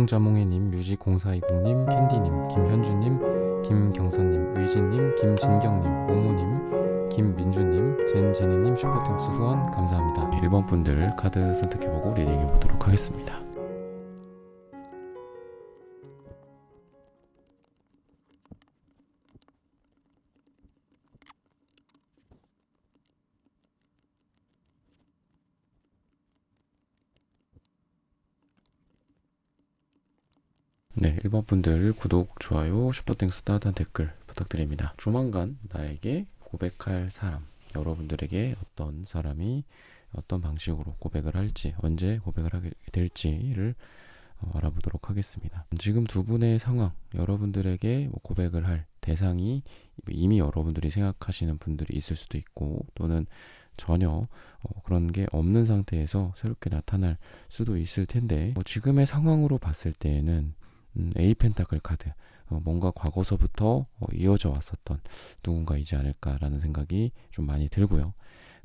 자몽자몽해님, 뮤직0420님, 캔디님, 김현주님, 김경선님, 의진님, 김진경님, 모모님, 김민주님, 젠제니님 슈퍼땡스 후원 감사합니다. 1번 분들 카드 선택해보고 리딩해보도록 하겠습니다. 네, 1번 분들 구독, 좋아요, 슈퍼땡스 따뜻한 댓글 부탁드립니다. 조만간 나에게 고백할 사람, 여러분들에게 어떤 사람이 어떤 방식으로 고백을 할지, 언제 고백을 하게 될지를 알아보도록 하겠습니다. 지금 두 분의 상황, 여러분들에게 고백을 할 대상이 이미 여러분들이 생각하시는 분들이 있을 수도 있고, 또는 전혀 그런 게 없는 상태에서 새롭게 나타날 수도 있을 텐데, 지금의 상황으로 봤을 때에는 A 펜타클 카드, 뭔가 과거서부터 이어져 왔었던 누군가이지 않을까라는 생각이 좀 많이 들고요.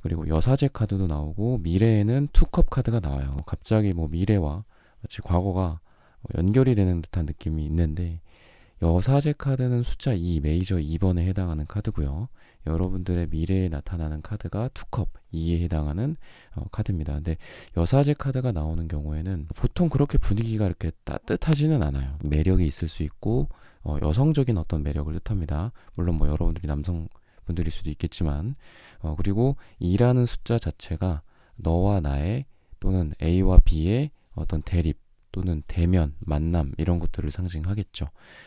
그리고 여사제 카드도 나오고 미래에는 투컵 카드가 나와요. 갑자기 미래와 마치 과거가 연결이 되는 듯한 느낌이 있는데, 여사제 카드는 숫자 2, 메이저 2번에 해당하는 카드고요. 여러분들의 미래에 나타나는 카드가 투컵 2에 해당하는 카드입니다. 근데 여사제 카드가 나오는 경우에는 보통 그렇게 분위기가 이렇게 따뜻하지는 않아요. 매력이 있을 수 있고 여성적인 어떤 매력을 뜻합니다. 물론 여러분들이 남성분들일 수도 있겠지만, 그리고 2라는 숫자 자체가 너와 나의 또는 A와 B의 어떤 대립 또는 대면, 만남 이런 것들을 상징하겠죠.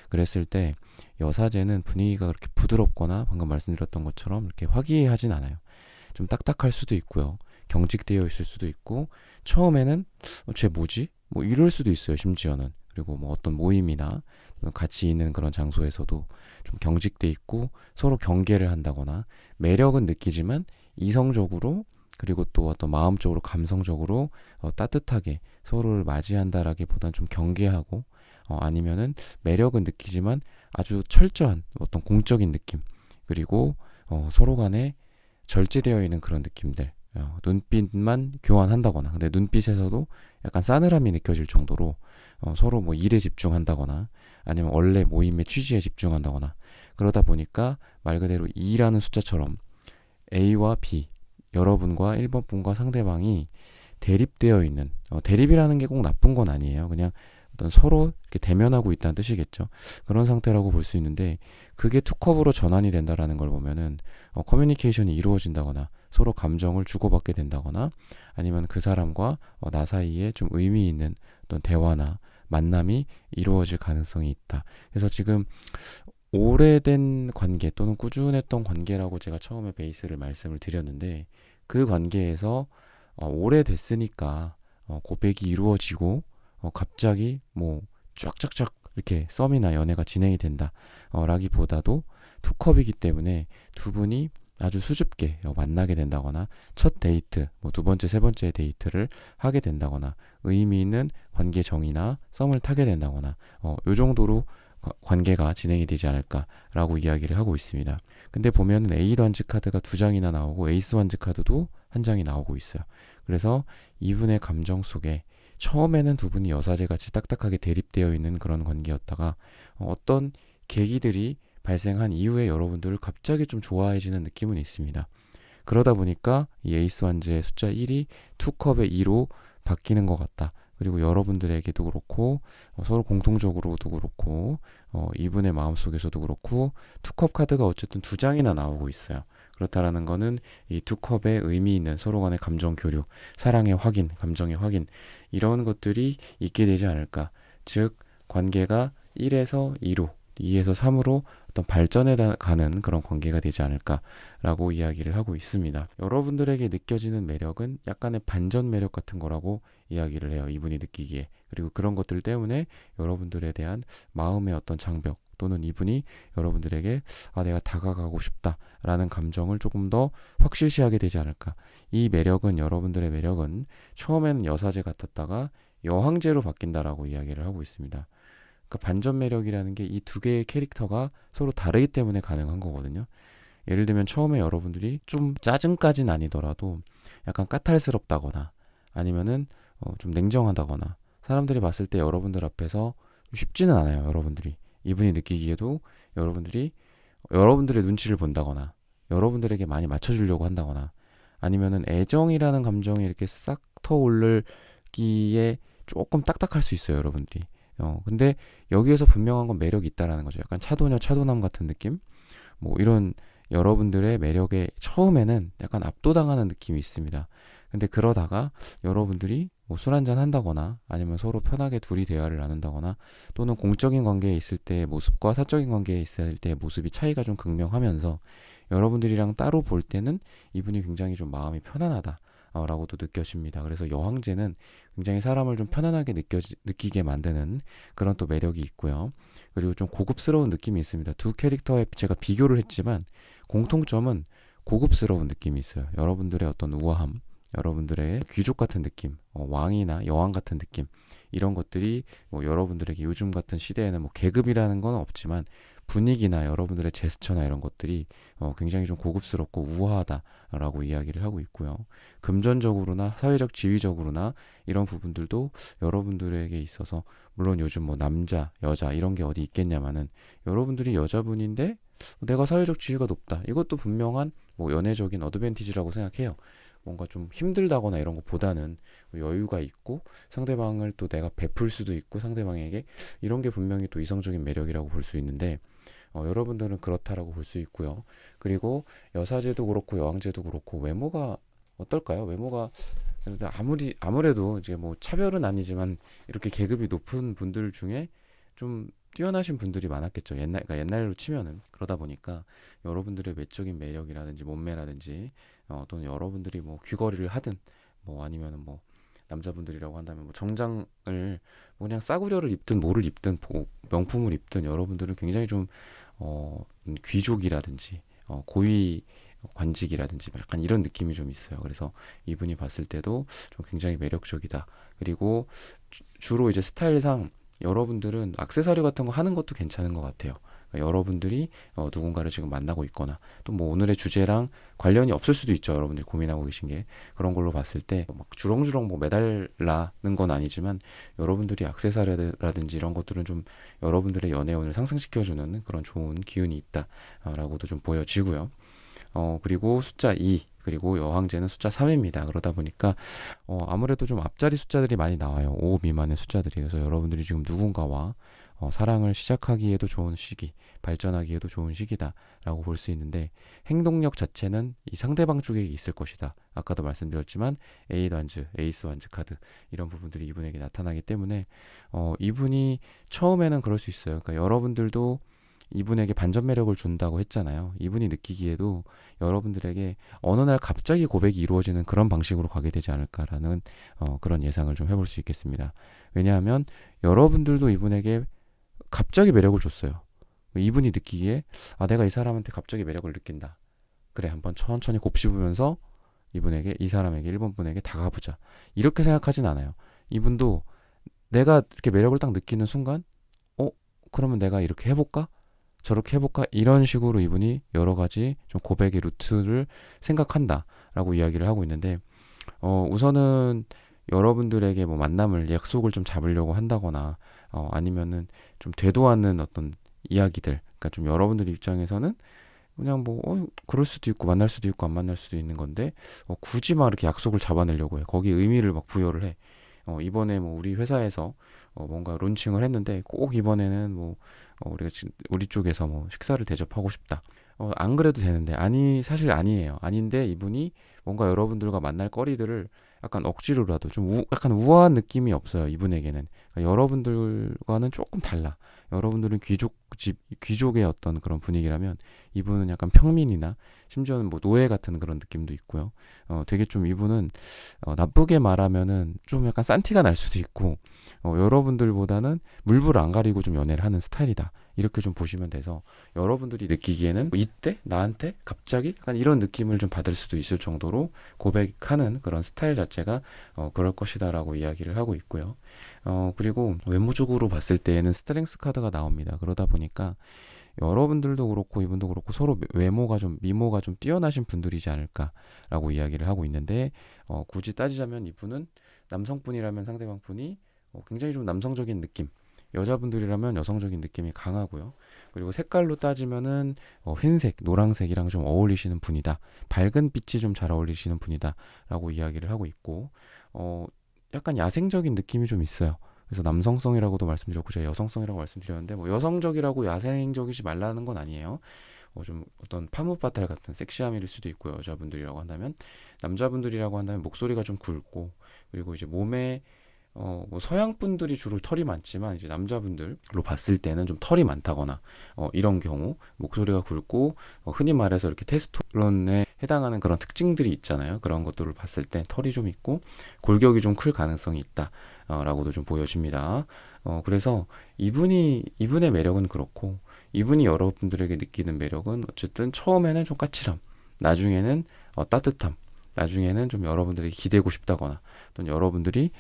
그랬을 때 여사제는 분위기가 그렇게 부드럽거나 방금 말씀드렸던 것처럼 이렇게 화기애애하진 않아요. 좀 딱딱할 수도 있고요. 경직되어 있을 수도 있고, 처음에는 쟤 뭐지? 이럴 수도 있어요. 심지어는. 그리고 어떤 모임이나 같이 있는 그런 장소에서도 좀 경직돼 있고 서로 경계를 한다거나, 매력은 느끼지만 이성적으로 그리고 또 어떤 마음적으로 감성적으로 따뜻하게 서로를 맞이한다라기보단 좀 경계하고, 아니면은 매력은 느끼지만 아주 철저한 어떤 공적인 느낌, 그리고 서로 간에 절제되어 있는 그런 느낌들, 눈빛만 교환한다거나, 근데 눈빛에서도 약간 싸늘함이 느껴질 정도로 서로 일에 집중한다거나 아니면 원래 모임의 취지에 집중한다거나, 그러다 보니까 말 그대로 2라는 숫자처럼 A와 B, 여러분과 1번 분과 상대방이 대립되어 있는, 대립이라는 게 꼭 나쁜 건 아니에요. 그냥 어떤 서로 이렇게 대면하고 있다는 뜻이겠죠. 그런 상태라고 볼 수 있는데, 그게 투컵으로 전환이 된다라는 걸 보면은 커뮤니케이션이 이루어진다거나 서로 감정을 주고받게 된다거나, 아니면 그 사람과 나 사이에 좀 의미 있는 어떤 대화나 만남이 이루어질 가능성이 있다. 그래서 지금 오래된 관계 또는 꾸준했던 관계라고 제가 처음에 베이스를 말씀을 드렸는데, 그 관계에서 오래됐으니까 고백이 이루어지고 갑자기 쫙쫙쫙 이렇게 썸이나 연애가 진행이 된다 라기보다도 투컵이기 때문에 두 분이 아주 수줍게 만나게 된다거나, 첫 데이트, 두 번째, 세 번째 데이트를 하게 된다거나, 의미 있는 관계 정의나 썸을 타게 된다거나, 요 정도로 관계가 진행이 되지 않을까라고 이야기를 하고 있습니다. 근데 보면은 A 단지 카드가 2장이나 나오고 에이스 완즈 카드도 1장이 나오고 있어요. 그래서 이분의 감정 속에 처음에는 두 분이 여사제같이 딱딱하게 대립되어 있는 그런 관계였다가 어떤 계기들이 발생한 이후에 여러분들을 갑자기 좀 좋아해지는 느낌은 있습니다. 그러다 보니까 이 에이스 완즈의 숫자 1이 투컵의 2로 바뀌는 것 같다. 그리고 여러분들에게도 그렇고 서로 공통적으로도 그렇고 이분의 마음속에서도 그렇고 투컵 카드가 어쨌든 2장이나 나오고 있어요. 그렇다라는 거는 이 투컵의 의미 있는 서로 간의 감정 교류, 사랑의 확인, 감정의 확인, 이런 것들이 있게 되지 않을까. 즉 관계가 1에서 2로, 2에서 3으로 어떤 발전해 가는 그런 관계가 되지 않을까라고 이야기를 하고 있습니다. 여러분들에게 느껴지는 매력은 약간의 반전 매력 같은 거라고 이야기를 해요. 이분이 느끼기에. 그리고 그런 것들 때문에 여러분들에 대한 마음의 어떤 장벽, 또는 이분이 여러분들에게 내가 다가가고 싶다라는 감정을 조금 더 확실시하게 되지 않을까. 이 매력은, 여러분들의 매력은 처음에는 여사제 같았다가 여황제로 바뀐다라고 이야기를 하고 있습니다. 그러니까 반전 매력이라는 게 이 두 개의 캐릭터가 서로 다르기 때문에 가능한 거거든요. 예를 들면 처음에 여러분들이 좀 짜증까지는 아니더라도 약간 까탈스럽다거나 아니면은 좀 냉정하다거나 사람들이 봤을 때 여러분들 앞에서 쉽지는 않아요. 여러분들이 이분이 느끼기에도 여러분들이 여러분들의 눈치를 본다거나 여러분들에게 많이 맞춰주려고 한다거나 아니면은 애정이라는 감정이 이렇게 싹 터오르기에 조금 딱딱할 수 있어요, 여러분들이. 근데 여기에서 분명한 건 매력이 있다라는 거죠. 약간 차도녀, 차도남 같은 느낌? 뭐 이런 여러분들의 매력에 처음에는 약간 압도당하는 느낌이 있습니다. 근데 그러다가 여러분들이 뭐 술 한잔 한다거나 아니면 서로 편하게 둘이 대화를 나눈다거나 또는 공적인 관계에 있을 때의 모습과 사적인 관계에 있을 때의 모습이 차이가 좀 극명하면서 여러분들이랑 따로 볼 때는 이분이 굉장히 좀 마음이 편안하다 라고도 느껴집니다. 그래서 여황제는 굉장히 사람을 좀 편안하게 느끼게 만드는 그런 또 매력이 있고요. 그리고 좀 고급스러운 느낌이 있습니다. 두 캐릭터에 제가 비교를 했지만 공통점은 고급스러운 느낌이 있어요. 여러분들의 어떤 우아함, 여러분들의 귀족 같은 느낌, 왕이나 여왕 같은 느낌 이런 것들이 뭐 여러분들에게 요즘 같은 시대에는 뭐 계급이라는 건 없지만 분위기나 여러분들의 제스처나 이런 것들이 굉장히 좀 고급스럽고 우아하다라고 이야기를 하고 있고요. 금전적으로나 사회적 지위적으로나 이런 부분들도 여러분들에게 있어서 물론 요즘 뭐 남자, 여자 이런 게 어디 있겠냐마는 여러분들이 여자분인데 내가 사회적 지위가 높다. 이것도 분명한 뭐 연애적인 어드밴티지라고 생각해요. 뭔가 좀 힘들다거나 이런 것보다는 여유가 있고 상대방을 또 내가 베풀 수도 있고 상대방에게 이런 게 분명히 또 이성적인 매력이라고 볼 수 있는데 여러분들은 그렇다라고 볼 수 있고요. 그리고 여사제도 그렇고 여왕제도 그렇고 외모가 어떨까요? 외모가 아무래도 이제 뭐 차별은 아니지만 이렇게 계급이 높은 분들 중에 좀 뛰어나신 분들이 많았겠죠. 그러니까 옛날로 치면은 그러다 보니까 여러분들의 외적인 매력이라든지 몸매라든지 또는 여러분들이 뭐 귀걸이를 하든 뭐 아니면은 뭐 남자분들이라고 한다면 뭐 정장을 뭐 그냥 싸구려를 입든 뭐를 입든 명품을 입든 여러분들은 굉장히 좀 귀족이라든지 고위 관직이라든지 약간 이런 느낌이 좀 있어요. 그래서 이분이 봤을 때도 좀 굉장히 매력적이다. 그리고 주로 이제 스타일상 여러분들은 액세서리 같은 거 하는 것도 괜찮은 것 같아요. 그러니까 여러분들이 누군가를 지금 만나고 있거나 또 뭐 오늘의 주제랑 관련이 없을 수도 있죠. 여러분들이 고민하고 계신 게 그런 걸로 봤을 때 막 주렁주렁 뭐 매달라는 건 아니지만 여러분들이 액세서리라든지 이런 것들은 좀 여러분들의 연애운을 상승시켜주는 그런 좋은 기운이 있다라고도 좀 보여지고요. 그리고 숫자 2 그리고 여왕제는 숫자 3입니다. 그러다 보니까 아무래도 좀 앞자리 숫자들이 많이 나와요. 5 미만의 숫자들이. 그래서 여러분들이 지금 누군가와 사랑을 시작하기에도 좋은 시기, 발전하기에도 좋은 시기다라고 볼 수 있는데 행동력 자체는 이 상대방 쪽에 있을 것이다. 아까도 말씀드렸지만 에이스 완즈 카드 이런 부분들이 이분에게 나타나기 때문에 이분이 처음에는 그럴 수 있어요. 그러니까 여러분들도 이분에게 반전 매력을 준다고 했잖아요. 이분이 느끼기에도 여러분들에게 어느 날 갑자기 고백이 이루어지는 그런 방식으로 가게 되지 않을까라는 그런 예상을 좀 해볼 수 있겠습니다. 왜냐하면 여러분들도 이분에게 갑자기 매력을 줬어요. 이분이 느끼기에 내가 이 사람한테 갑자기 매력을 느낀다. 그래 한번 천천히 곱씹으면서 이 사람에게 1번 분에게 다가보자. 이렇게 생각하진 않아요. 이분도 내가 이렇게 매력을 딱 느끼는 순간 그러면 내가 이렇게 해볼까? 저렇게 해볼까? 이런 식으로 이분이 여러 가지 좀 고백의 루트를 생각한다라고 이야기를 하고 있는데 우선은 여러분들에게 뭐 만남을 약속을 좀 잡으려고 한다거나 아니면은 좀 되도 않는 어떤 이야기들 그러니까 좀 여러분들 입장에서는 그냥 뭐 그럴 수도 있고 만날 수도 있고 안 만날 수도 있는 건데 굳이 막 이렇게 약속을 잡아내려고 해. 거기에 의미를 막 부여를 해. 이번에 뭐 우리 회사에서 뭔가 론칭을 했는데 꼭 이번에는 뭐 우리 쪽에서 뭐 식사를 대접하고 싶다. 안 그래도 되는데 사실 아니에요. 아닌데 이분이 뭔가 여러분들과 만날 거리들을 약간 억지로라도 좀 약간 우아한 느낌이 없어요. 이분에게는 그러니까 여러분들과는 조금 달라. 여러분들은 귀족의 어떤 그런 분위기라면 이분은 약간 평민이나 심지어는 뭐 노예 같은 그런 느낌도 있고요. 되게 좀 이분은 나쁘게 말하면은 좀 약간 싼티가 날 수도 있고 여러분들보다는 물불 안 가리고 좀 연애를 하는 스타일이다. 이렇게 좀 보시면 돼서 여러분들이 느끼기에는 이때 나한테 갑자기 약간 이런 느낌을 좀 받을 수도 있을 정도로 고백하는 그런 스타일 자체가 그럴 것이다라고 이야기를 하고 있고요. 그리고 외모적으로 봤을 때에는 스트렝스 카드가 나옵니다. 그러다 보니까 여러분들도 그렇고 이분도 그렇고 서로 미모가 좀 뛰어나신 분들이지 않을까라고 이야기를 하고 있는데 굳이 따지자면 이분은 남성분이라면 상대방분이 굉장히 좀 남성적인 느낌, 여자분들이라면 여성적인 느낌이 강하고요. 그리고 색깔로 따지면은 흰색, 노란색이랑 좀 어울리시는 분이다. 밝은 빛이 좀 잘 어울리시는 분이다. 라고 이야기를 하고 있고, 약간 야생적인 느낌이 좀 있어요. 그래서 남성성이라고도 말씀드렸고 제가 여성성이라고 말씀드렸는데 뭐 여성적이라고 야생적이지 말라는 건 아니에요. 좀 어떤 파무파탈 같은 섹시함일 수도 있고요. 여자분들이라고 한다면 남자분들이라고 한다면 목소리가 좀 굵고 그리고 이제 몸에 뭐 서양 분들이 주로 털이 많지만 이제 남자분들로 봤을 때는 좀 털이 많다거나 이런 경우 목소리가 굵고 흔히 말해서 이렇게 테스토스테론에 해당하는 그런 특징들이 있잖아요. 그런 것들을 봤을 때 털이 좀 있고 골격이 좀 클 가능성이 있다. 라고도 좀 보여집니다. 그래서 이분의 매력은 그렇고 이분이 여러분들에게 느끼는 매력은 어쨌든 처음에는 좀 까칠함, 나중에는 따뜻함, 나중에는 좀 여러분들이 기대고 싶다거나 또는 여러분들이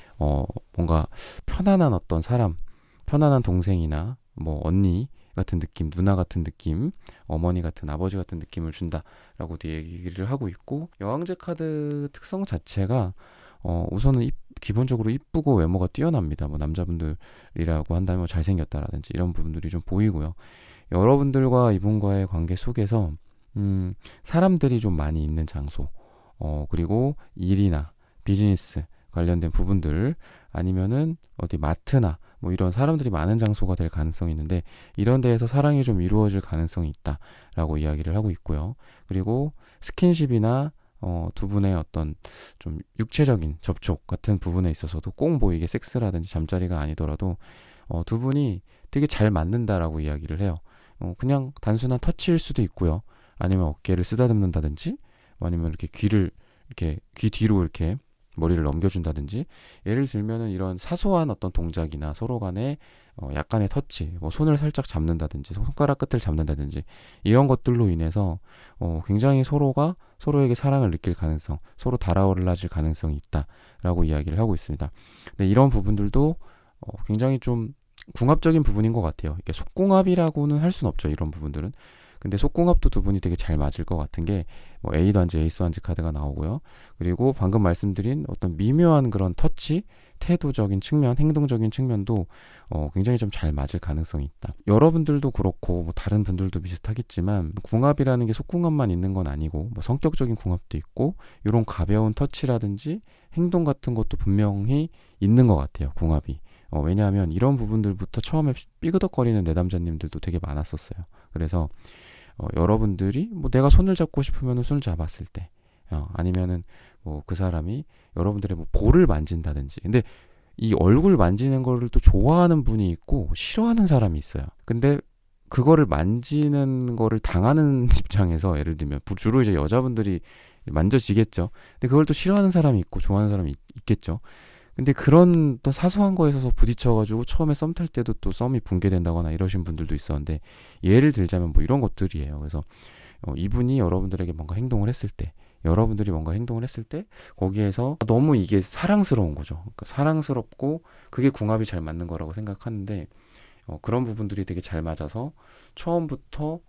뭔가 편안한 어떤 사람, 편안한 동생이나 뭐 언니 같은 느낌, 누나 같은 느낌, 어머니 같은 아버지 같은 느낌을 준다라고 얘기를 하고 있고 여왕제 카드 특성 자체가 우선은 기본적으로 이쁘고 외모가 뛰어납니다. 뭐 남자분들이라고 한다면 뭐 잘생겼다라든지 이런 부분들이 좀 보이고요. 여러분들과 이분과의 관계 속에서 사람들이 좀 많이 있는 장소, 그리고 일이나 비즈니스 관련된 부분들 아니면은 어디 마트나 뭐 이런 사람들이 많은 장소가 될 가능성이 있는데 이런 데에서 사랑이 좀 이루어질 가능성이 있다라고 이야기를 하고 있고요. 그리고 스킨십이나 두 분의 어떤 좀 육체적인 접촉 같은 부분에 있어서도 꼭 뭐 이게 섹스라든지 잠자리가 아니더라도 두 분이 되게 잘 맞는다라고 이야기를 해요. 그냥 단순한 터치일 수도 있고요. 아니면 어깨를 쓰다듬는다든지 아니면 이렇게 귀 뒤로 이렇게 머리를 넘겨준다든지 예를 들면은 이런 사소한 어떤 동작이나 서로 간에 약간의 터치, 뭐 손을 살짝 잡는다든지 손가락 끝을 잡는다든지 이런 것들로 인해서 굉장히 서로가 서로에게 사랑을 느낄 가능성, 서로 달아올라질 가능성이 있다라고 이야기를 하고 있습니다. 근데 이런 부분들도 굉장히 좀 궁합적인 부분인 것 같아요. 이게 속궁합이라고는 할 수는 없죠. 이런 부분들은. 근데 속궁합도 두 분이 되게 잘 맞을 것 같은 게 뭐 에이드한지 에이스한지 카드가 나오고요. 그리고 방금 말씀드린 어떤 미묘한 그런 터치, 태도적인 측면, 행동적인 측면도 굉장히 좀 잘 맞을 가능성이 있다. 여러분들도 그렇고 뭐 다른 분들도 비슷하겠지만 궁합이라는 게 속궁합만 있는 건 아니고 뭐 성격적인 궁합도 있고 이런 가벼운 터치라든지 행동 같은 것도 분명히 있는 것 같아요. 궁합이. 왜냐하면 이런 부분들부터 처음에 삐그덕거리는 내담자님들도 되게 많았었어요. 그래서 여러분들이 뭐 내가 손을 잡고 싶으면 손을 잡았을 때 아니면은 뭐 그 사람이 여러분들의 뭐 볼을 만진다든지 근데 이 얼굴 만지는 거를 또 좋아하는 분이 있고 싫어하는 사람이 있어요. 근데 그거를 만지는 거를 당하는 입장에서 예를 들면 주로 이제 여자분들이 만져지겠죠. 근데 그걸 또 싫어하는 사람이 있고 좋아하는 사람이 있겠죠. 근데 그런 또 사소한 거에서 부딪혀가지고 처음에 썸 탈 때도 또 썸이 붕괴된다거나 이러신 분들도 있었는데 예를 들자면 뭐 이런 것들이에요. 그래서 이분이 여러분들에게 뭔가 행동을 했을 때 여러분들이 뭔가 행동을 했을 때 거기에서 너무 이게 사랑스러운 거죠. 그러니까 사랑스럽고 그게 궁합이 잘 맞는 거라고 생각하는데 그런 부분들이 되게 잘 맞아서 처음부터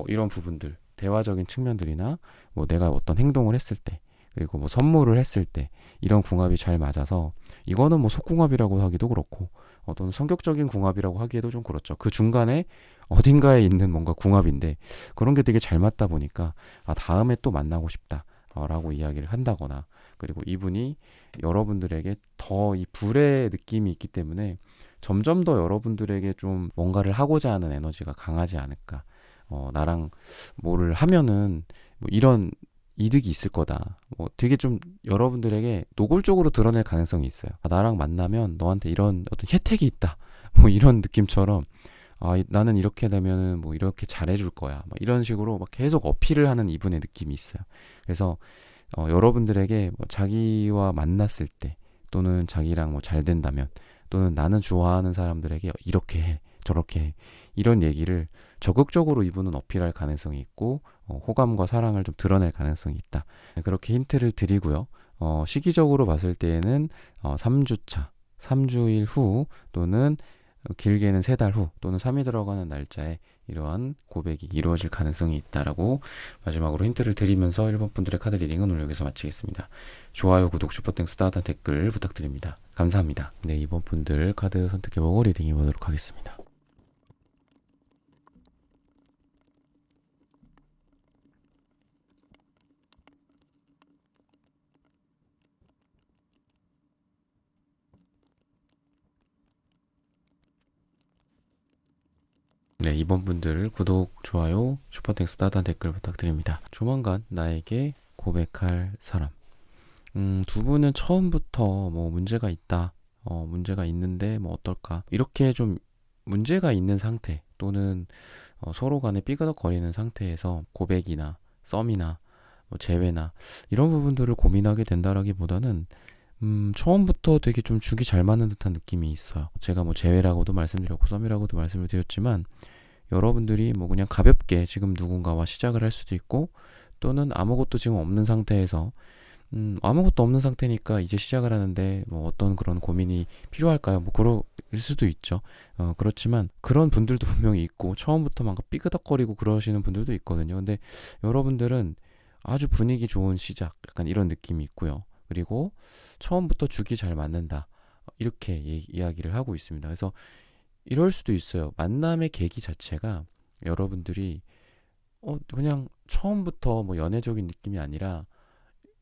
이런 부분들 대화적인 측면들이나 뭐 내가 어떤 행동을 했을 때 그리고 뭐 선물을 했을 때 이런 궁합이 잘 맞아서 이거는 뭐 속궁합이라고 하기도 그렇고 또는 성격적인 궁합이라고 하기에도 좀 그렇죠. 그 중간에 어딘가에 있는 뭔가 궁합인데 그런 게 되게 잘 맞다 보니까 다음에 또 만나고 싶다 라고 이야기를 한다거나 그리고 이분이 여러분들에게 더 이 불의 느낌이 있기 때문에 점점 더 여러분들에게 좀 뭔가를 하고자 하는 에너지가 강하지 않을까. 나랑 뭐를 하면은 뭐 이런 이득이 있을 거다. 뭐 되게 좀 여러분들에게 노골적으로 드러낼 가능성이 있어요. 나랑 만나면 너한테 이런 어떤 혜택이 있다. 뭐 이런 느낌처럼 나는 이렇게 되면은 뭐 이렇게 잘해줄 거야. 뭐 이런 식으로 막 계속 어필을 하는 이분의 느낌이 있어요. 그래서 여러분들에게 뭐 자기와 만났을 때 또는 자기랑 뭐 잘 된다면 또는 나는 좋아하는 사람들에게 이렇게 해, 저렇게 해. 이런 얘기를 적극적으로 이분은 어필할 가능성이 있고 호감과 사랑을 좀 드러낼 가능성이 있다. 그렇게 힌트를 드리고요. 시기적으로 봤을 때에는 3주차, 3주일 후 또는 길게는 3달 후 또는 3이 들어가는 날짜에 이러한 고백이 이루어질 가능성이 있다라고 마지막으로 힌트를 드리면서 1번 분들의 카드 리딩은 오늘 여기서 마치겠습니다. 좋아요, 구독, 슈퍼땡스, 따뜻한 댓글 부탁드립니다. 감사합니다. 네, 2번 분들 카드 선택해보고 리딩해 보도록 하겠습니다. 네, 2번 분들 구독, 좋아요, 슈퍼땡스, 따뜻한 댓글 부탁드립니다. 조만간 나에게 고백할 사람. 두 분은 처음부터 뭐 문제가 있다, 문제가 있는데 뭐 어떨까, 이렇게 좀 문제가 있는 상태 또는 서로 간에 삐그덕거리는 상태에서 고백이나 썸이나 뭐 재회나 이런 부분들을 고민하게 된다라기보다는 처음부터 되게 좀 죽이 잘 맞는 듯한 느낌이 있어요. 제가 뭐 재회라고도 말씀드렸고 썸이라고도 말씀을 드렸지만 여러분들이 뭐 그냥 가볍게 지금 누군가와 시작을 할 수도 있고 또는 아무것도 지금 없는 상태에서 아무것도 없는 상태니까 이제 시작을 하는데 뭐 어떤 그런 고민이 필요할까요? 뭐 그럴 수도 있죠. 그렇지만 그런 분들도 분명히 있고 처음부터 막 삐그덕거리고 그러시는 분들도 있거든요. 근데 여러분들은 아주 분위기 좋은 시작, 약간 이런 느낌이 있고요. 그리고 처음부터 죽이 잘 맞는다, 이렇게 이야기를 하고 있습니다. 그래서 이럴 수도 있어요. 만남의 계기 자체가 여러분들이 그냥 처음부터 뭐 연애적인 느낌이 아니라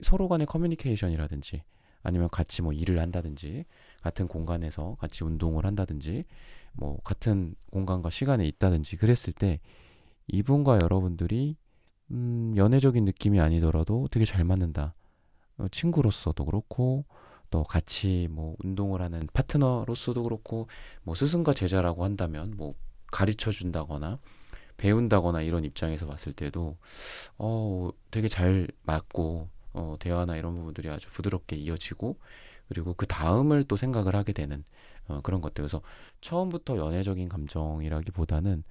서로 간의 커뮤니케이션이라든지 아니면 같이 뭐 일을 한다든지 같은 공간에서 같이 운동을 한다든지 뭐 같은 공간과 시간에 있다든지 그랬을 때 이분과 여러분들이 연애적인 느낌이 아니더라도 되게 잘 맞는다. 친구로서도 그렇고 또 같이 뭐 운동을 하는 파트너로서도 그렇고 뭐 스승과 제자라고 한다면 뭐 가르쳐 준다거나 배운다거나 이런 입장에서 봤을 때도 되게 잘 맞고 대화나 이런 부분들이 아주 부드럽게 이어지고 그리고 그 다음을 또 생각을 하게 되는 그런 것들. 그래서 처음부터 연애적인 감정이라기보다는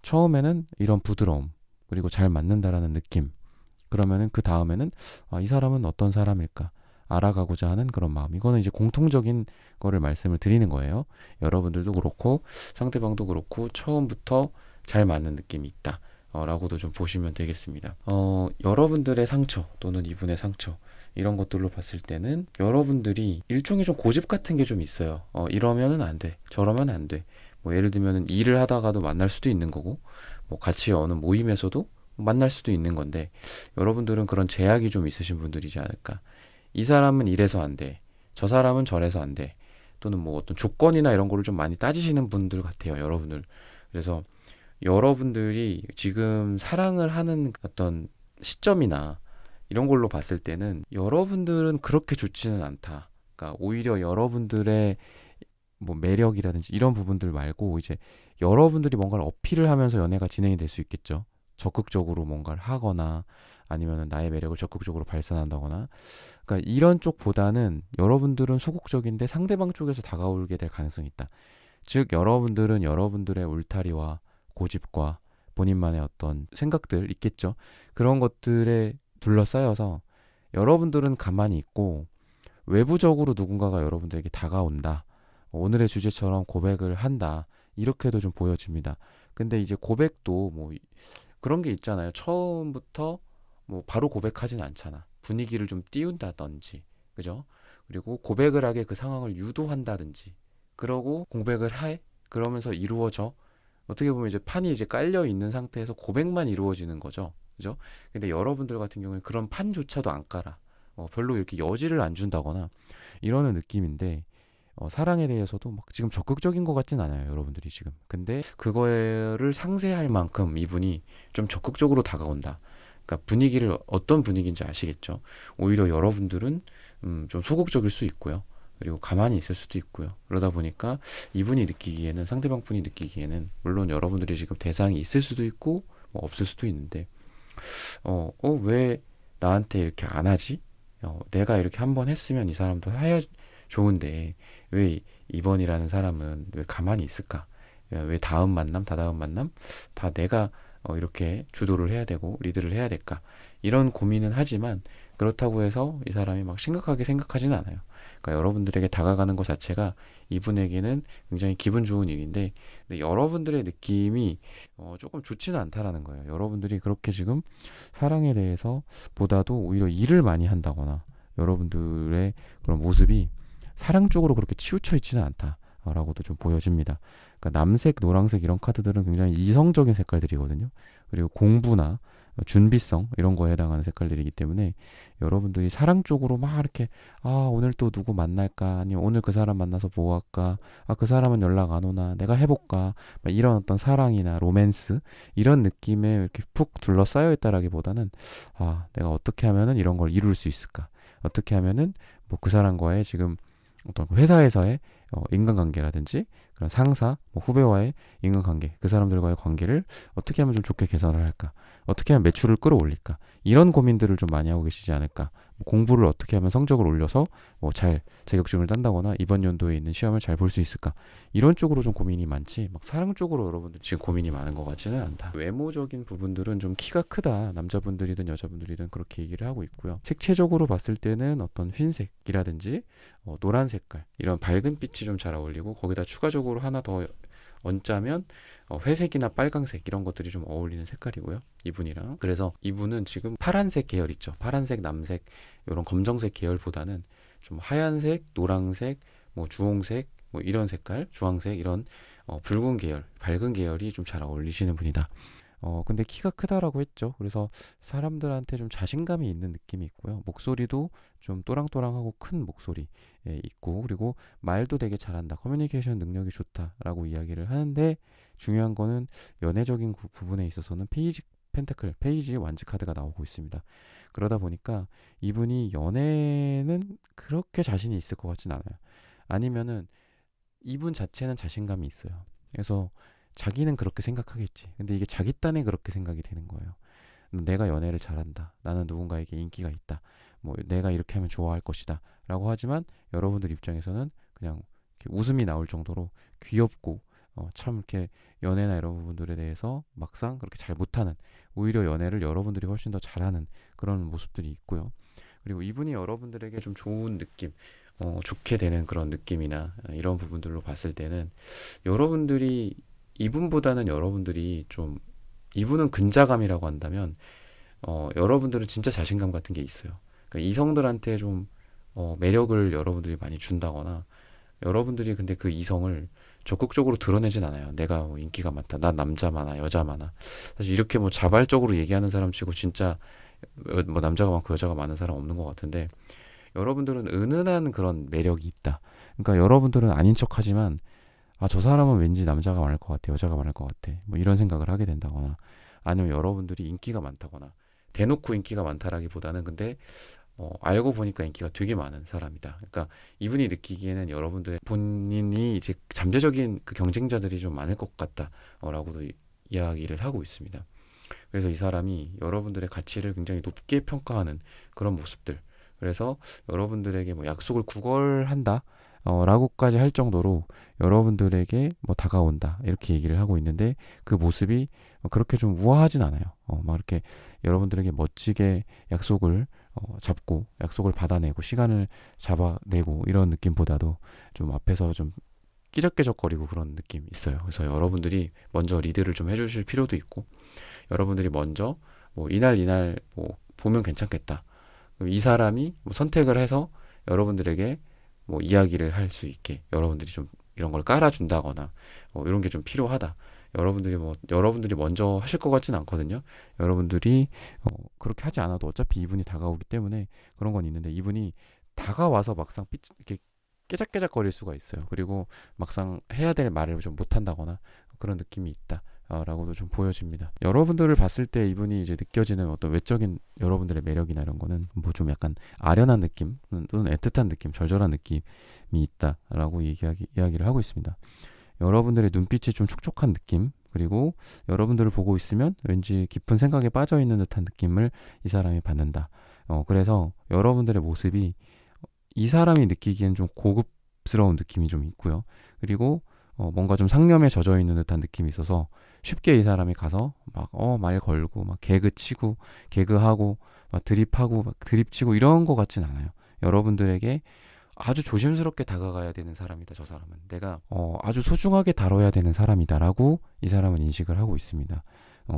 처음에는 이런 부드러움 그리고 잘 맞는다라는 느낌, 그러면은 그 다음에는 이 사람은 어떤 사람일까 알아가고자 하는 그런 마음. 이거는 이제 공통적인 거를 말씀을 드리는 거예요. 여러분들도 그렇고 상대방도 그렇고 처음부터 잘 맞는 느낌이 있다 라고도 좀 보시면 되겠습니다. 여러분들의 상처 또는 이분의 상처, 이런 것들로 봤을 때는 여러분들이 일종의 좀 고집 같은 게 좀 있어요. 이러면은 안 돼, 저러면 안 돼. 뭐 예를 들면 일을 하다가도 만날 수도 있는 거고 뭐 같이 어느 모임에서도 만날 수도 있는 건데 여러분들은 그런 제약이 좀 있으신 분들이지 않을까. 이 사람은 이래서 안 돼, 저 사람은 저래서 안 돼, 또는 뭐 어떤 조건이나 이런 거를 좀 많이 따지시는 분들 같아요, 여러분들. 그래서 여러분들이 지금 사랑을 하는 어떤 시점이나 이런 걸로 봤을 때는 여러분들은 그렇게 좋지는 않다. 그러니까 오히려 여러분들의 뭐 매력이라든지 이런 부분들 말고 이제 여러분들이 뭔가를 어필을 하면서 연애가 진행이 될 수 있겠죠. 적극적으로 뭔가를 하거나 아니면 나의 매력을 적극적으로 발산한다거나, 그러니까 이런 쪽보다는 여러분들은 소극적인데 상대방 쪽에서 다가오게 될 가능성이 있다. 즉 여러분들은 여러분들의 울타리와 고집과 본인만의 어떤 생각들 있겠죠. 그런 것들에 둘러싸여서 여러분들은 가만히 있고 외부적으로 누군가가 여러분들에게 다가온다, 오늘의 주제처럼 고백을 한다, 이렇게도 좀 보여집니다. 근데 이제 고백도 뭐 그런 게 있잖아요. 처음부터 뭐 바로 고백하진 않잖아. 분위기를 좀 띄운다든지, 그죠? 그리고 고백을 하게 그 상황을 유도한다든지, 그러고 고백을 해, 그러면서 이루어져. 어떻게 보면 이제 판이 이제 깔려 있는 상태에서 고백만 이루어지는 거죠, 그죠? 근데 여러분들 같은 경우에 그런 판조차도 안 깔아. 별로 이렇게 여지를 안 준다거나 이러는 느낌인데, 사랑에 대해서도 막 지금 적극적인 것 같진 않아요, 여러분들이 지금. 근데 그거를 상쇄할 만큼 이분이 좀 적극적으로 다가온다. 그러니까 분위기를 어떤 분위기인지 아시겠죠? 오히려 여러분들은 좀 소극적일 수 있고요. 그리고 가만히 있을 수도 있고요. 그러다 보니까 이분이 느끼기에는, 상대방 분이 느끼기에는, 물론 여러분들이 지금 대상이 있을 수도 있고 뭐 없을 수도 있는데 왜 나한테 이렇게 안 하지? 내가 이렇게 한번 했으면 이 사람도 해야 좋은데 왜 이번이라는 사람은 왜 가만히 있을까? 왜 다음 만남, 다다음 만남 다 내가 이렇게 주도를 해야 되고 리드를 해야 될까? 이런 고민은 하지만 그렇다고 해서 이 사람이 막 심각하게 생각하지는 않아요. 그러니까 여러분들에게 다가가는 것 자체가 이분에게는 굉장히 기분 좋은 일인데, 근데 여러분들의 느낌이 조금 좋지는 않다라는 거예요. 여러분들이 그렇게 지금 사랑에 대해서 보다도 오히려 일을 많이 한다거나 여러분들의 그런 모습이 사랑 쪽으로 그렇게 치우쳐 있지는 않다라고도 좀 보여집니다. 그러니까 남색, 노란색 이런 카드들은 굉장히 이성적인 색깔들이거든요. 그리고 공부나 준비성 이런 거에 해당하는 색깔들이기 때문에 여러분들이 사랑 쪽으로 막 이렇게 오늘 또 누구 만날까, 아니면 오늘 그 사람 만나서 뭐 할까, 그 사람은 연락 안 오나 내가 해볼까, 막 이런 어떤 사랑이나 로맨스 이런 느낌에 이렇게 푹 둘러싸여 있다라기보다는 내가 어떻게 하면은 이런 걸 이룰 수 있을까, 어떻게 하면은 뭐 그 사람과의 지금 어떤 회사에서의 인간관계라든지 그런 상사, 뭐 후배와의 인간관계, 그 사람들과의 관계를 어떻게 하면 좀 좋게 개선을 할까, 어떻게 하면 매출을 끌어올릴까, 이런 고민들을 좀 많이 하고 계시지 않을까. 뭐 공부를 어떻게 하면 성적을 올려서 뭐 잘 자격증을 딴다거나 이번 연도에 있는 시험을 잘 볼 수 있을까, 이런 쪽으로 좀 고민이 많지, 막 사랑 쪽으로 여러분들 지금 고민이 많은 것 같지는 않다. 외모적인 부분들은 좀 키가 크다, 남자분들이든 여자분들이든 그렇게 얘기를 하고 있고요. 색채적으로 봤을 때는 어떤 흰색이라든지 노란 색깔, 이런 밝은 빛이 좀 잘 어울리고, 거기다 추가적으로 하나 더 얹자면 회색이나 빨강색 이런 것들이 좀 어울리는 색깔이고요, 이분이랑. 그래서 이분은 지금 파란색 계열 있죠, 파란색, 남색, 이런 검정색 계열보다는 좀 하얀색, 노란색, 뭐 주홍색, 뭐 이런 색깔, 주황색, 이런 붉은 계열, 밝은 계열이 좀 잘 어울리시는 분이다. 근데 키가 크다라고 했죠. 그래서 사람들한테 좀 자신감이 있는 느낌이 있고요. 목소리도 좀 또랑또랑하고 큰 목소리 있고, 그리고 말도 되게 잘한다, 커뮤니케이션 능력이 좋다라고 이야기를 하는데, 중요한 거는 연애적인 부분에 있어서는 페이지 펜타클, 페이지 완즈 카드가 나오고 있습니다. 그러다 보니까 이분이 연애는 그렇게 자신이 있을 것 같진 않아요. 아니면은 이분 자체는 자신감이 있어요. 그래서 자기는 그렇게 생각하겠지. 근데 이게 자기 딴에 그렇게 생각이 되는 거예요. 내가 연애를 잘한다, 나는 누군가에게 인기가 있다, 뭐 내가 이렇게 하면 좋아할 것이다 라고 하지만, 여러분들 입장에서는 그냥 이렇게 웃음이 나올 정도로 귀엽고 참 이렇게 연애나 이런 부분들에 대해서 막상 그렇게 잘 못하는, 오히려 연애를 여러분들이 훨씬 더 잘하는 그런 모습들이 있고요. 그리고 이분이 여러분들에게 좀 좋은 느낌, 좋게 되는 그런 느낌이나 이런 부분들로 봤을 때는, 여러분들이 이분보다는 여러분들이 좀, 이분은 근자감이라고 한다면 여러분들은 진짜 자신감 같은 게 있어요. 그러니까 이성들한테 좀 매력을 여러분들이 많이 준다거나, 여러분들이 근데 그 이성을 적극적으로 드러내진 않아요. 내가 뭐 인기가 많다, 난 남자 많아, 여자 많아. 사실 이렇게 뭐 자발적으로 얘기하는 사람 치고 진짜 뭐 남자가 많고 여자가 많은 사람 없는 것 같은데, 여러분들은 은은한 그런 매력이 있다. 그러니까 여러분들은 아닌 척하지만 저 사람은 왠지 남자가 많을 것 같아, 여자가 많을 것 같아, 뭐 이런 생각을 하게 된다거나, 아니면 여러분들이 인기가 많다거나, 대놓고 인기가 많다라기보다는 근데 알고 보니까 인기가 되게 많은 사람이다. 그러니까 이분이 느끼기에는 여러분들 본인이 이제 잠재적인 그 경쟁자들이 좀 많을 것 같다라고도 이야기를 하고 있습니다. 그래서 이 사람이 여러분들의 가치를 굉장히 높게 평가하는 그런 모습들, 그래서 여러분들에게 뭐 약속을 구걸한다 라고까지 할 정도로 여러분들에게 뭐 다가온다 이렇게 얘기를 하고 있는데, 그 모습이 그렇게 좀 우아하진 않아요. 막 이렇게 여러분들에게 멋지게 약속을 잡고, 약속을 받아내고, 시간을 잡아내고 이런 느낌보다도 좀 앞에서 좀 끼적끼적거리고 그런 느낌이 있어요. 그래서 여러분들이 먼저 리드를 좀 해주실 필요도 있고, 여러분들이 먼저 뭐 이날 뭐 보면 괜찮겠다, 그럼 이 사람이 뭐 선택을 해서 여러분들에게 뭐 이야기를 할 수 있게 여러분들이 좀 이런 걸 깔아준다거나, 이런 게 좀 필요하다. 여러분들이 먼저 하실 것 같진 않거든요. 여러분들이 그렇게 하지 않아도 어차피 이분이 다가오기 때문에 그런 건 있는데, 이분이 다가와서 막상 이렇게 깨작깨작거릴 수가 있어요. 그리고 막상 해야 될 말을 좀 못한다거나 그런 느낌이 있다 라고도 좀 보여집니다. 여러분들을 봤을 때 이분이 이제 느껴지는 어떤 외적인 여러분들의 매력이나 이런 거는 뭐 좀 약간 아련한 느낌 또는 애틋한 느낌, 절절한 느낌이 있다라고 이야기를 하고 있습니다. 여러분들의 눈빛이 좀 촉촉한 느낌, 그리고 여러분들을 보고 있으면 왠지 깊은 생각에 빠져 있는 듯한 느낌을 이 사람이 받는다. 그래서 여러분들의 모습이 이 사람이 느끼기엔 좀 고급스러운 느낌이 좀 있고요. 그리고 뭔가 좀 상념에 젖어 있는 듯한 느낌이 있어서 쉽게 이 사람이 가서 막 말 걸고 막 개그 치고 개그하고 막 드립하고 막 드립치고 이런 거 같진 않아요. 여러분들에게 아주 조심스럽게 다가가야 되는 사람이다. 저 사람은 내가 아주 소중하게 다뤄야 되는 사람이다라고 이 사람은 인식을 하고 있습니다.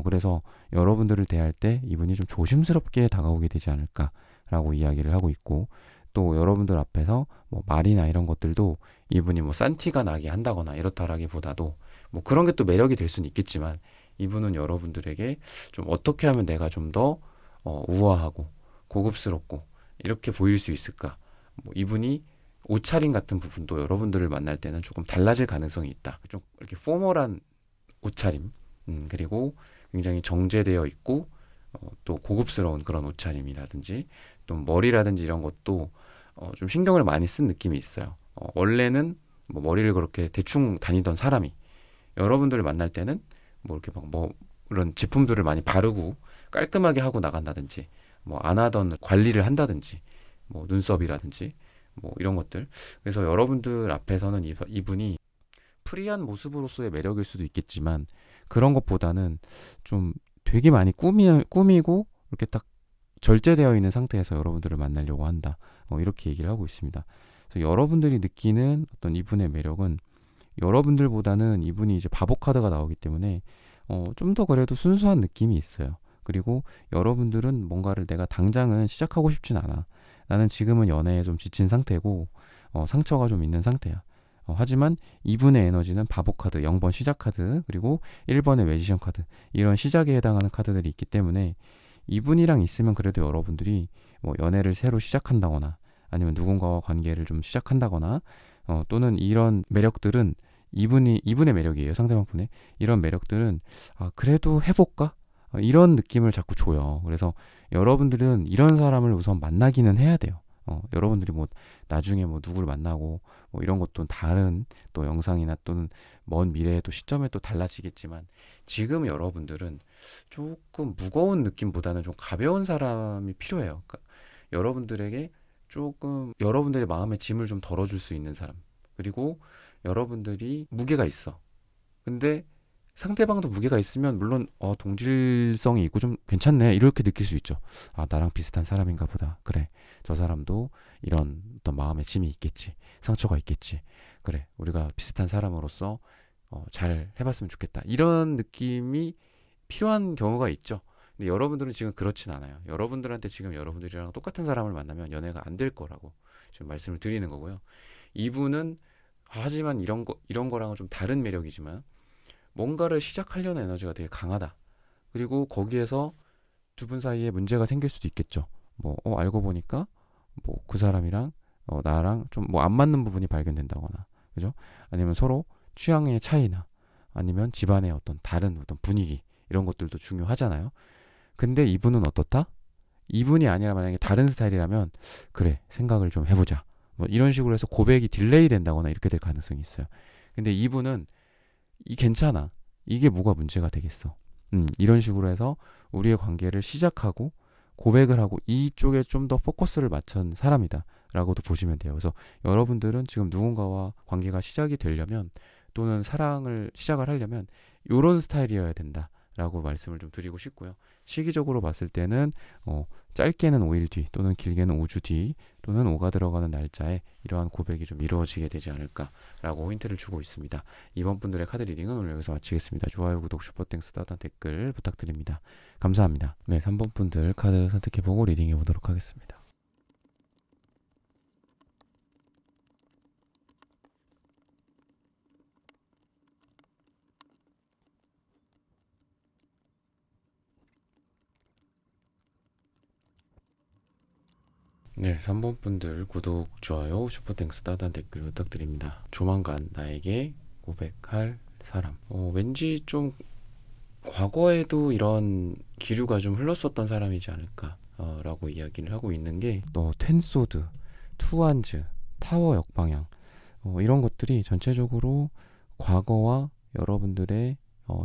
그래서 여러분들을 대할 때 이분이 좀 조심스럽게 다가오게 되지 않을까라고 이야기를 하고 있고, 또 여러분들 앞에서 뭐 말이나 이런 것들도 이분이 뭐 싼티가 나게 한다거나 이렇다라기보다도 뭐 그런 게 또 매력이 될 수는 있겠지만, 이분은 여러분들에게 좀 어떻게 하면 내가 좀 더 우아하고 고급스럽고 이렇게 보일 수 있을까, 뭐 이분이 옷차림 같은 부분도 여러분들을 만날 때는 조금 달라질 가능성이 있다. 좀 이렇게 포멀한 옷차림, 그리고 굉장히 정제되어 있고 또 고급스러운 그런 옷차림이라든지 또 머리라든지 이런 것도 좀 신경을 많이 쓴 느낌이 있어요. 원래는 뭐 머리를 그렇게 대충 다니던 사람이 여러분들을 만날 때는 뭐 이렇게 막 뭐 이런 제품들을 많이 바르고 깔끔하게 하고 나간다든지, 뭐 안 하던 관리를 한다든지, 뭐 눈썹이라든지 뭐 이런 것들. 그래서 여러분들 앞에서는 이분이 프리한 모습으로서의 매력일 수도 있겠지만, 그런 것보다는 좀 되게 많이 꾸미고 이렇게 딱 절제되어 있는 상태에서 여러분들을 만나려고 한다. 이렇게 얘기를 하고 있습니다. 그래서 여러분들이 느끼는 어떤 이분의 매력은, 여러분들보다는 이분이 이제 바보 카드가 나오기 때문에 좀 더 그래도 순수한 느낌이 있어요. 그리고 여러분들은 뭔가를 내가 당장은 시작하고 싶진 않아. 나는 지금은 연애에 좀 지친 상태고 상처가 좀 있는 상태야. 하지만 이분의 에너지는 바보 카드, 0번 시작 카드, 그리고 1번의 매지션 카드, 이런 시작에 해당하는 카드들이 있기 때문에 이분이랑 있으면 그래도 여러분들이 뭐 연애를 새로 시작한다거나 아니면 누군가와 관계를 좀 시작한다거나 또는 이런 매력들은 이분의 매력이에요. 상대방 분의 이런 매력들은 그래도 해볼까? 이런 느낌을 자꾸 줘요. 그래서 여러분들은 이런 사람을 우선 만나기는 해야 돼요. 여러분들이 뭐 나중에 뭐 누구를 만나고 뭐 이런 것도 다른 또 영상이나 또는 먼 미래에 또 시점에 또 달라지겠지만, 지금 여러분들은 조금 무거운 느낌보다는 좀 가벼운 사람이 필요해요. 그러니까 여러분들에게 조금 여러분들의 마음의 짐을 좀 덜어줄 수 있는 사람, 그리고 여러분들이 무게가 있어. 근데 상대방도 무게가 있으면 물론 동질성이 있고 좀 괜찮네 이렇게 느낄 수 있죠. 나랑 비슷한 사람인가 보다. 그래, 저 사람도 이런 어떤 마음의 짐이 있겠지, 상처가 있겠지. 그래, 우리가 비슷한 사람으로서 잘 해봤으면 좋겠다, 이런 느낌이 필요한 경우가 있죠. 근데 여러분들은 지금 그렇진 않아요. 여러분들한테 지금 여러분들이랑 똑같은 사람을 만나면 연애가 안 될 거라고 지금 말씀을 드리는 거고요. 이분은 하지만 이런 거랑은 좀 다른 매력이지만 뭔가를 시작하려는 에너지가 되게 강하다. 그리고 거기에서 두 분 사이에 문제가 생길 수도 있겠죠. 뭐 알고 보니까 뭐 그 사람이랑 나랑 좀 뭐 안 맞는 부분이 발견된다거나, 그죠? 아니면 서로 취향의 차이나 아니면 집안의 어떤 다른 어떤 분위기, 이런 것들도 중요하잖아요. 근데 이분은 어떻다? 이분이 아니라 만약에 다른 스타일이라면 그래, 생각을 좀 해보자, 뭐 이런 식으로 해서 고백이 딜레이 된다거나 이렇게 될 가능성이 있어요. 근데 이분은 괜찮아, 이게 뭐가 문제가 되겠어, 이런 식으로 해서 우리의 관계를 시작하고 고백을 하고 이쪽에 좀 더 포커스를 맞춘 사람이다 라고도 보시면 돼요. 그래서 여러분들은 지금 누군가와 관계가 시작이 되려면 또는 사랑을 시작을 하려면 이런 스타일이어야 된다 라고 말씀을 좀 드리고 싶고요. 시기적으로 봤을 때는 짧게는 5일 뒤 또는 길게는 5주 뒤 또는 5가 들어가는 날짜에 이러한 고백이 좀 이루어지게 되지 않을까라고 힌트를 주고 있습니다. 이번 분들의 카드 리딩은 오늘 여기서 마치겠습니다. 좋아요, 구독, 슈퍼땡스, 따뜻한 댓글 부탁드립니다. 감사합니다. 네, 3번 분들 카드 선택해보고 리딩해보도록 하겠습니다. 네, 3번 분들 구독, 좋아요, 슈퍼땡스, 따뜻한 댓글 부탁드립니다. 조만간 나에게 고백할 사람. 왠지 좀 과거에도 이런 기류가 좀 흘렀었던 사람이지 않을까 라고 이야기를 하고 있는 게, 텐소드, 투안즈, 타워 역방향, 이런 것들이 전체적으로 과거와 여러분들의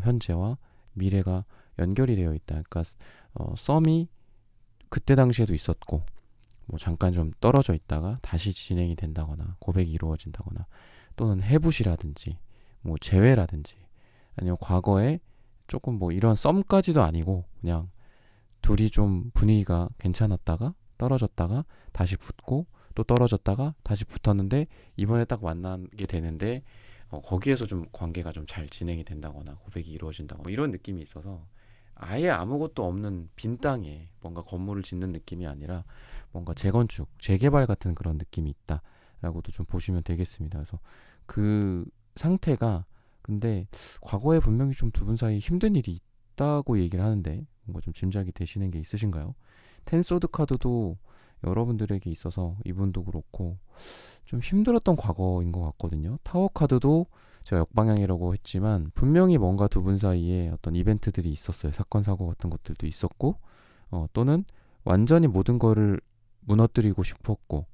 현재와 미래가 연결이 되어 있다. 그러니까 썸이 그때 당시에도 있었고 뭐 잠깐 좀 떨어져 있다가 다시 진행이 된다거나 고백이 이루어진다거나, 또는 해붓이라든지 뭐 재회라든지 아니면 과거에 조금 뭐 이런 썸까지도 아니고 그냥 둘이 좀 분위기가 괜찮았다가 떨어졌다가 다시 붙고 또 떨어졌다가 다시 붙었는데 이번에 딱 만나게 되는데 거기에서 좀 관계가 좀 잘 진행이 된다거나 고백이 이루어진다거나 이런 느낌이 있어서 아예 아무것도 없는 빈 땅에 뭔가 건물을 짓는 느낌이 아니라 뭔가 재건축, 재개발 같은 그런 느낌이 있다라고도 좀 보시면 되겠습니다. 그래서 그 상태가 근데 과거에 분명히 좀 두 분 사이 힘든 일이 있다고 얘기를 하는데 뭔가 좀 짐작이 되시는 게 있으신가요? 텐소드 카드도 여러분들에게 있어서 이분도 그렇고 좀 힘들었던 과거인 것 같거든요. 타워 카드도 제가 역방향이라고 했지만 분명히 뭔가 두 분 사이에 어떤 이벤트들이 있었어요. 사건 사고 같은 것들도 있었고 또는 완전히 모든 거를 무너뜨리고 싶었고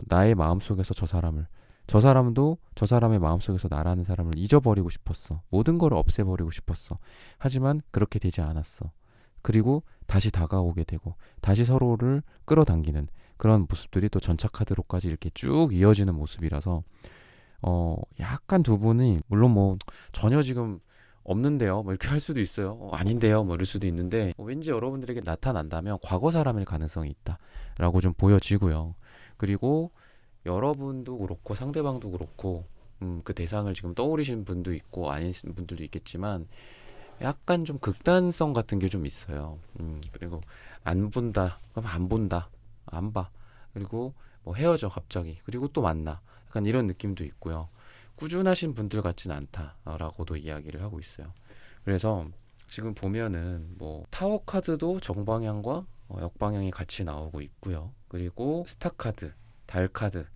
나의 마음속에서 저 사람도 저 사람의 마음속에서 나라는 사람을 잊어버리고 싶었어. 모든 걸 없애버리고 싶었어. 하지만 그렇게 되지 않았어. 그리고 다시 다가오게 되고 다시 서로를 끌어당기는 그런 모습들이 또 전차 카드로까지 이렇게 쭉 이어지는 모습이라서 약간 두 분이 물론 뭐 전혀 지금 없는데요 뭐 이렇게 할 수도 있어요. 아닌데요 뭐 이럴 수도 있는데 왠지 여러분들에게 나타난다면 과거 사람일 가능성이 있다라고 좀 보여지고요. 그리고 여러분도 그렇고 상대방도 그렇고 그 대상을 지금 떠올리시는 분도 있고 아닌 분들도 있겠지만 약간 좀 극단성 같은 게 좀 있어요. 그리고 안 본다, 그럼 안 본다, 안 봐. 그리고 뭐 헤어져 갑자기. 그리고 또 만나. 약간 이런 느낌도 있고요. 꾸준하신 분들 같진 않다라고도 이야기를 하고 있어요. 그래서 지금 보면은 뭐 타워 카드도 정방향과 역방향이 같이 나오고 있고요. 그리고 스타 카드, 달 카드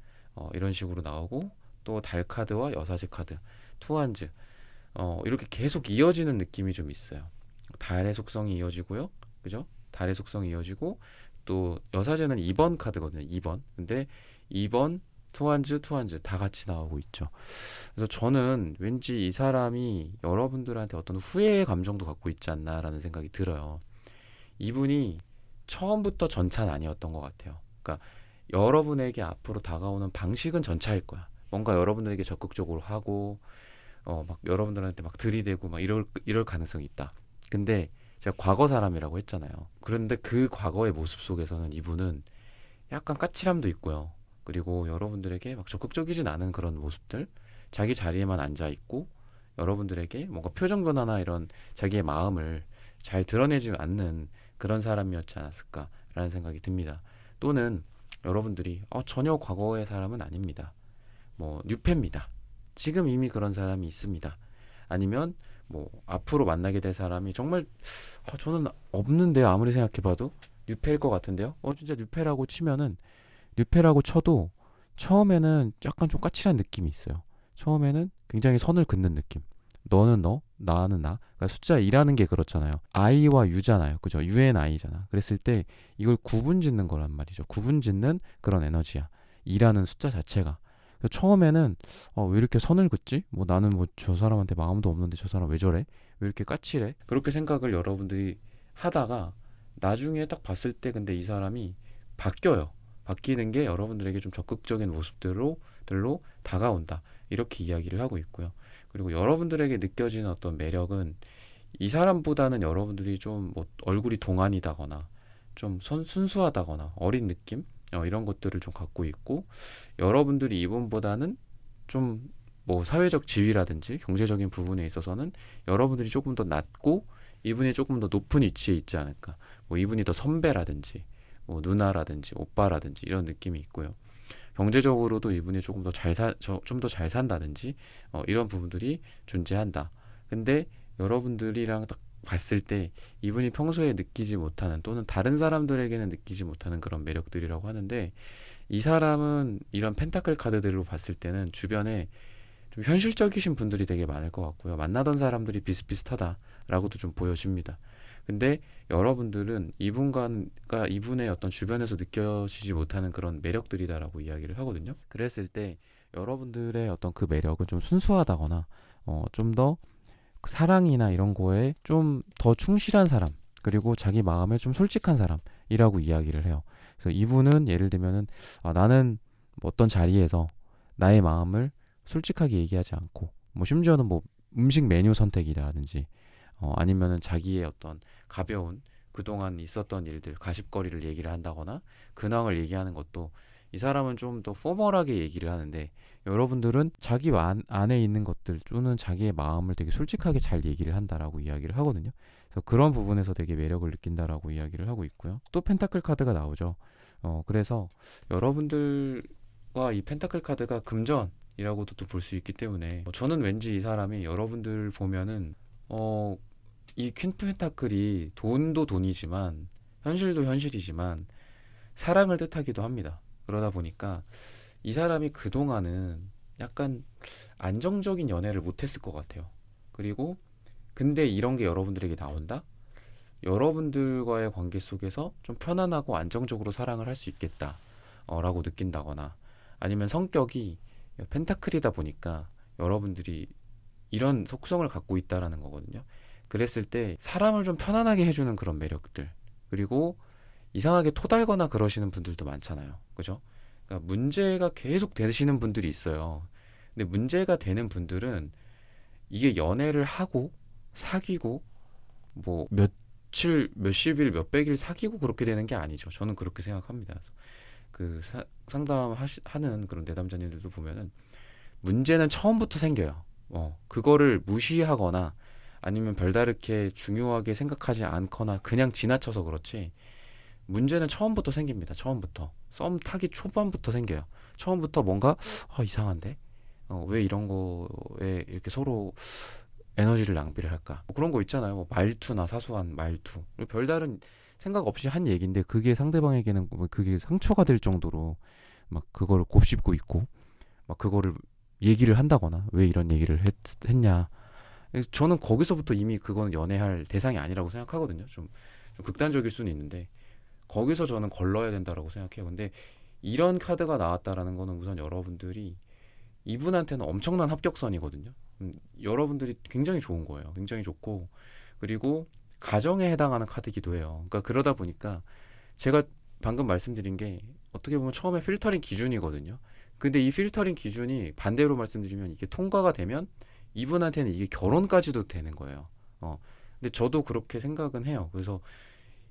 이런 식으로 나오고 또 달 카드와 여사제 카드, 투한즈 이렇게 계속 이어지는 느낌이 좀 있어요. 달의 속성이 이어지고요. 그죠? 달의 속성이 이어지고 또 여사제는 2번 카드거든요. 2번. 근데 2번 투한즈 다 같이 나오고 있죠. 그래서 저는 왠지 이 사람이 여러분들한테 어떤 후회의 감정도 갖고 있지 않나라는 생각이 들어요. 이분이 처음부터 전차는 아니었던 것 같아요. 그러니까 여러분에게 앞으로 다가오는 방식은 전차일 거야. 뭔가 여러분들에게 적극적으로 하고 막 여러분들한테 막 들이대고 막 이럴 가능성이 있다. 근데 제가 과거 사람이라고 했잖아요. 그런데 그 과거의 모습 속에서는 이분은 약간 까칠함도 있고요. 그리고 여러분들에게 막 적극적이진 않은 그런 모습들, 자기 자리에만 앉아 있고 여러분들에게 뭔가 표정 변화나 이런 자기의 마음을 잘 드러내지 않는 그런 사람이었지 않았을까라는 생각이 듭니다. 또는 여러분들이 전혀 과거의 사람은 아닙니다. 뭐 뉴페입니다. 지금 이미 그런 사람이 있습니다. 아니면 뭐 앞으로 만나게 될 사람이 정말 저는 없는데요. 아무리 생각해봐도 뉴페일 것 같은데요. 진짜 뉴페라고 치면은 뉴페라고 쳐도 처음에는 약간 좀 까칠한 느낌이 있어요. 처음에는 굉장히 선을 긋는 느낌. 너는 너, 나는 나. 그러니까 숫자 2라는 게 그렇잖아요. I와 U잖아요. 그죠? UNI잖아. 그랬을 때 이걸 구분 짓는 거란 말이죠. 구분 짓는 그런 에너지야. 2라는 숫자 자체가. 처음에는 왜 이렇게 선을 긋지? 뭐 나는 뭐 저 사람한테 마음도 없는데 저 사람 왜 저래? 왜 이렇게 까칠해? 그렇게 생각을 여러분들이 하다가 나중에 딱 봤을 때 근데 이 사람이 바뀌어요. 바뀌는 게 여러분들에게 좀 적극적인 모습들로 다가온다. 이렇게 이야기를 하고 있고요. 그리고 여러분들에게 느껴지는 어떤 매력은 이 사람보다는 여러분들이 좀 뭐 얼굴이 동안이다거나 좀 순수하다거나 어린 느낌? 이런 것들을 좀 갖고 있고 여러분들이 이분보다는 좀 뭐 사회적 지위라든지 경제적인 부분에 있어서는 여러분들이 조금 더 낮고 이분이 조금 더 높은 위치에 있지 않을까. 뭐 이분이 더 선배라든지 뭐 누나라든지 오빠라든지 이런 느낌이 있고요. 경제적으로도 이분이 조금 더 좀 더 잘 산다든지 이런 부분들이 존재한다. 근데 여러분들이랑 딱 봤을 때 이분이 평소에 느끼지 못하는 또는 다른 사람들에게는 느끼지 못하는 그런 매력들이라고 하는데 이 사람은 이런 펜타클 카드들로 봤을 때는 주변에 좀 현실적이신 분들이 되게 많을 것 같고요. 만나던 사람들이 비슷비슷하다라고도 좀 보여집니다. 근데 여러분들은 이분의 어떤 주변에서 느껴지지 못하는 그런 매력들이다라고 이야기를 하거든요. 그랬을 때 여러분들의 어떤 그 매력은 좀 순수하다거나 좀 더 사랑이나 이런 거에 좀 더 충실한 사람 그리고 자기 마음에 좀 솔직한 사람이라고 이야기를 해요. 그래서 이분은 예를 들면은 나는 어떤 자리에서 나의 마음을 솔직하게 얘기하지 않고 뭐 심지어는 뭐 음식 메뉴 선택이라든지 아니면은 자기의 어떤 가벼운 그동안 있었던 일들, 가십거리를 얘기를 한다거나 근황을 얘기하는 것도 이 사람은 좀 더 포멀하게 얘기를 하는데 여러분들은 자기 안에 있는 것들 또는 자기의 마음을 되게 솔직하게 잘 얘기를 한다라고 이야기를 하거든요. 그래서 그런 부분에서 되게 매력을 느낀다라고 이야기를 하고 있고요. 또 펜타클 카드가 나오죠. 그래서 여러분들과 이 펜타클 카드가 금전이라고도 또 볼 수 있기 때문에 저는 왠지 이 사람이 여러분들 보면은 이 퀸 펜타클이 돈도 돈이지만 현실도 현실이지만 사랑을 뜻하기도 합니다. 그러다 보니까 이 사람이 그동안은 약간 안정적인 연애를 못했을 것 같아요. 그리고 근데 이런 게 여러분들에게 나온다? 여러분들과의 관계 속에서 좀 편안하고 안정적으로 사랑을 할 수 있겠다 라고 느낀다거나 아니면 성격이 펜타클이다 보니까 여러분들이 이런 속성을 갖고 있다라는 거거든요. 그랬을 때 사람을 좀 편안하게 해주는 그런 매력들, 그리고 이상하게 토달거나 그러시는 분들도 많잖아요. 그죠? 그러니까 문제가 계속 되시는 분들이 있어요. 근데 문제가 되는 분들은 이게 연애를 하고 사귀고 뭐 며칠, 몇십일, 몇백일 사귀고 그렇게 되는 게 아니죠. 저는 그렇게 생각합니다. 그래서 그 상담하는 그런 내담자님들도 보면은 문제는 처음부터 생겨요. 그거를 무시하거나 아니면 별다르게 중요하게 생각하지 않거나 그냥 지나쳐서 그렇지 문제는 처음부터 생깁니다. 처음부터. 썸 타기 초반부터 생겨요. 처음부터 뭔가 이상한데? 왜 이런 거에 이렇게 서로 에너지를 낭비를 할까? 뭐 그런 거 있잖아요. 뭐 말투나 사소한 말투. 별다른 생각 없이 한 얘기인데 그게 상대방에게는 뭐 그게 상처가 될 정도로 막 그거를 곱씹고 있고 막 그거를 얘기를 한다거나 왜 이런 얘기를 했냐. 저는 거기서부터 이미 그거는 연애할 대상이 아니라고 생각하거든요. 좀 극단적일 수는 있는데 거기서 저는 걸러야 된다라고 생각해요. 근데 이런 카드가 나왔다라는 거는 우선 여러분들이 이분한테는 엄청난 합격선이거든요. 여러분들이 굉장히 좋은 거예요. 굉장히 좋고 그리고 가정에 해당하는 카드이기도 해요. 그러니까 그러다 보니까 제가 방금 말씀드린 게 어떻게 보면 처음에 필터링 기준이거든요. 근데 이 필터링 기준이 반대로 말씀드리면 이게 통과가 되면 이분한테는 이게 결혼까지도 되는 거예요. 근데 저도 그렇게 생각은 해요. 그래서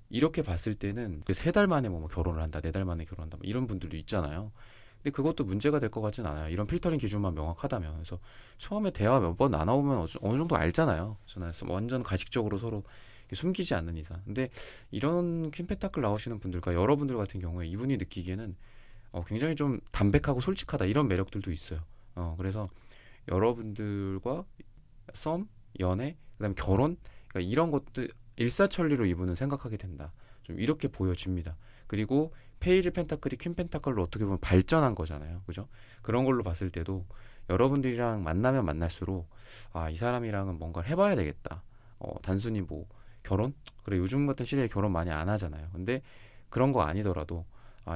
이렇게 봤을 때는 3달 만에 뭐 결혼을 한다, 4달 만에 결혼한다, 뭐 이런 분들도 있잖아요. 근데 그것도 문제가 될 것 같진 않아요. 이런 필터링 기준만 명확하다면. 그래서 처음에 대화 몇 번 나눠보면 어느 정도 알잖아요. 저는 완전 가식적으로 서로 숨기지 않는 이상. 근데 이런 퀸 펜타클 나오시는 분들과 여러분들 같은 경우에 이분이 느끼기에는 굉장히 좀 담백하고 솔직하다 이런 매력들도 있어요. 그래서 여러분들과 썸, 연애, 그다음에 결혼, 그러니까 이런 것들 일사천리로 이분은 생각하게 된다. 좀 이렇게 보여집니다. 그리고 페이지 펜타클이 퀸 펜타클로 어떻게 보면 발전한 거잖아요. 그죠? 그런 걸로 봤을 때도 여러분들이랑 만나면 만날수록 이 사람이랑은 뭔가를 해봐야 되겠다. 단순히 뭐 결혼? 그래 요즘 같은 시대에 결혼 많이 안 하잖아요. 근데 그런 거 아니더라도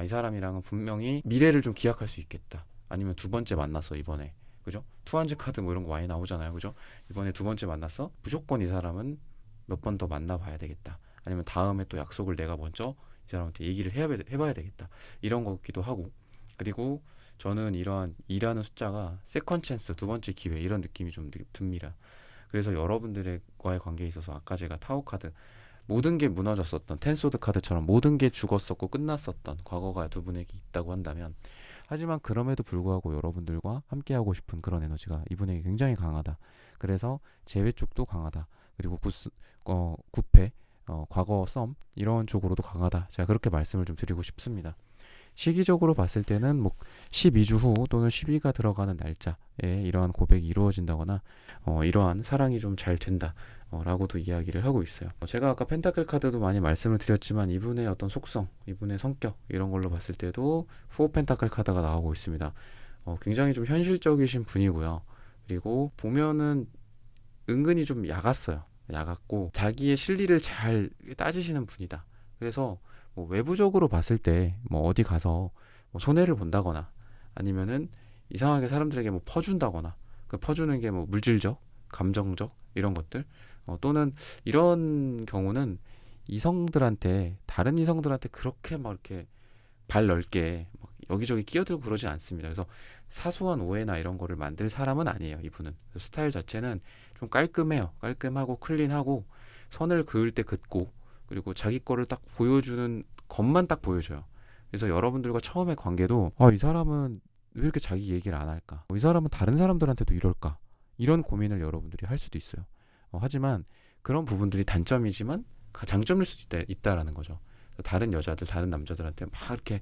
이 사람이랑은 분명히 미래를 좀 기약할 수 있겠다. 아니면 두 번째 만났어 이번에. 그죠? 투한즈 카드 뭐 이런 거 많이 나오잖아요. 그죠? 이번에 두 번째 만났어? 무조건 이 사람은 몇 번 더 만나봐야 되겠다. 아니면 다음에 또 약속을 내가 먼저 이 사람한테 얘기를 해봐야 되겠다. 이런 거기도 하고. 그리고 저는 이러한 일하는 숫자가 세컨 찬스, 두 번째 기회 이런 느낌이 좀 듭니다. 그래서 여러분들과의 관계에 있어서 아까 제가 타오 카드 모든 게 무너졌었던 텐소드 카드처럼 모든 게 죽었었고 끝났었던 과거가 두 분에게 있다고 한다면 하지만 그럼에도 불구하고 여러분들과 함께하고 싶은 그런 에너지가 이분에게 굉장히 강하다. 그래서 재회 쪽도 강하다. 그리고 구패, 과거 썸 이런 쪽으로도 강하다. 제가 그렇게 말씀을 좀 드리고 싶습니다. 시기적으로 봤을 때는 뭐 12주 후 또는 12가 들어가는 날짜에 이러한 고백이 이루어진다거나 이러한 사랑이 좀 잘 된다 라고도 이야기를 하고 있어요. 제가 아까 펜타클 카드도 많이 말씀을 드렸지만 이분의 어떤 속성, 이분의 성격 이런 걸로 봤을 때도 4 펜타클 카드가 나오고 있습니다. 굉장히 좀 현실적이신 분이고요. 그리고 보면은 은근히 좀 야갔고 자기의 실리를 잘 따지시는 분이다. 그래서 뭐 외부적으로 봤을 때 뭐 어디 가서 뭐 손해를 본다거나 아니면은 이상하게 사람들에게 뭐 퍼준다거나 그 퍼주는 게 뭐 물질적, 감정적 이런 것들 또는 이런 경우는 다른 이성들한테 그렇게 막 이렇게 발 넓게 막 여기저기 끼어들고 그러지 않습니다. 그래서 사소한 오해나 이런 거를 만들 사람은 아니에요. 이분은 스타일 자체는 좀 깔끔해요. 깔끔하고 클린하고 선을 그을 때 긋고 그리고 자기 거를 딱 보여주는 것만 딱 보여줘요. 그래서 여러분들과 처음에 관계도 이 사람은 왜 이렇게 자기 얘기를 안 할까? 이 사람은 다른 사람들한테도 이럴까? 이런 고민을 여러분들이 할 수도 있어요. 하지만 그런 부분들이 단점이지만 장점일 수도 있다라는 거죠. 다른 여자들, 다른 남자들한테 막 이렇게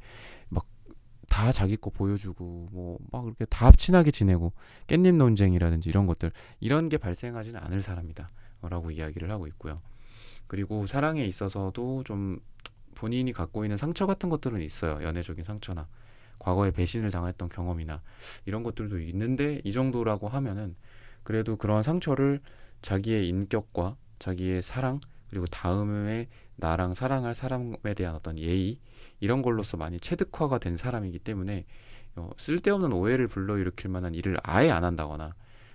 막 다 자기 거 보여주고 뭐 막 이렇게 다 친하게 지내고 깻잎 논쟁이라든지 이런 것들 이런 게 발생하지는 않을 사람이다 라고 이야기를 하고 있고요. 그리고 사랑에 있어서도 좀 본인이 갖고 있는 상처 같은 것들은 있어요. 연애적인 상처나 과거에 배신을 당했던 경험이나 이런 것들도 있는데 이 정도라고 하면은 그래도 그러한 상처를 자기의 인격과 자기의 사랑 그리고 다음에 나랑 사랑할 사람에 대한 어떤 예의 이런 걸로서 많이 체득화가 된 사람이기 때문에 쓸데없는 오해를 불러일으킬 만한 일을 아예 안 한다거나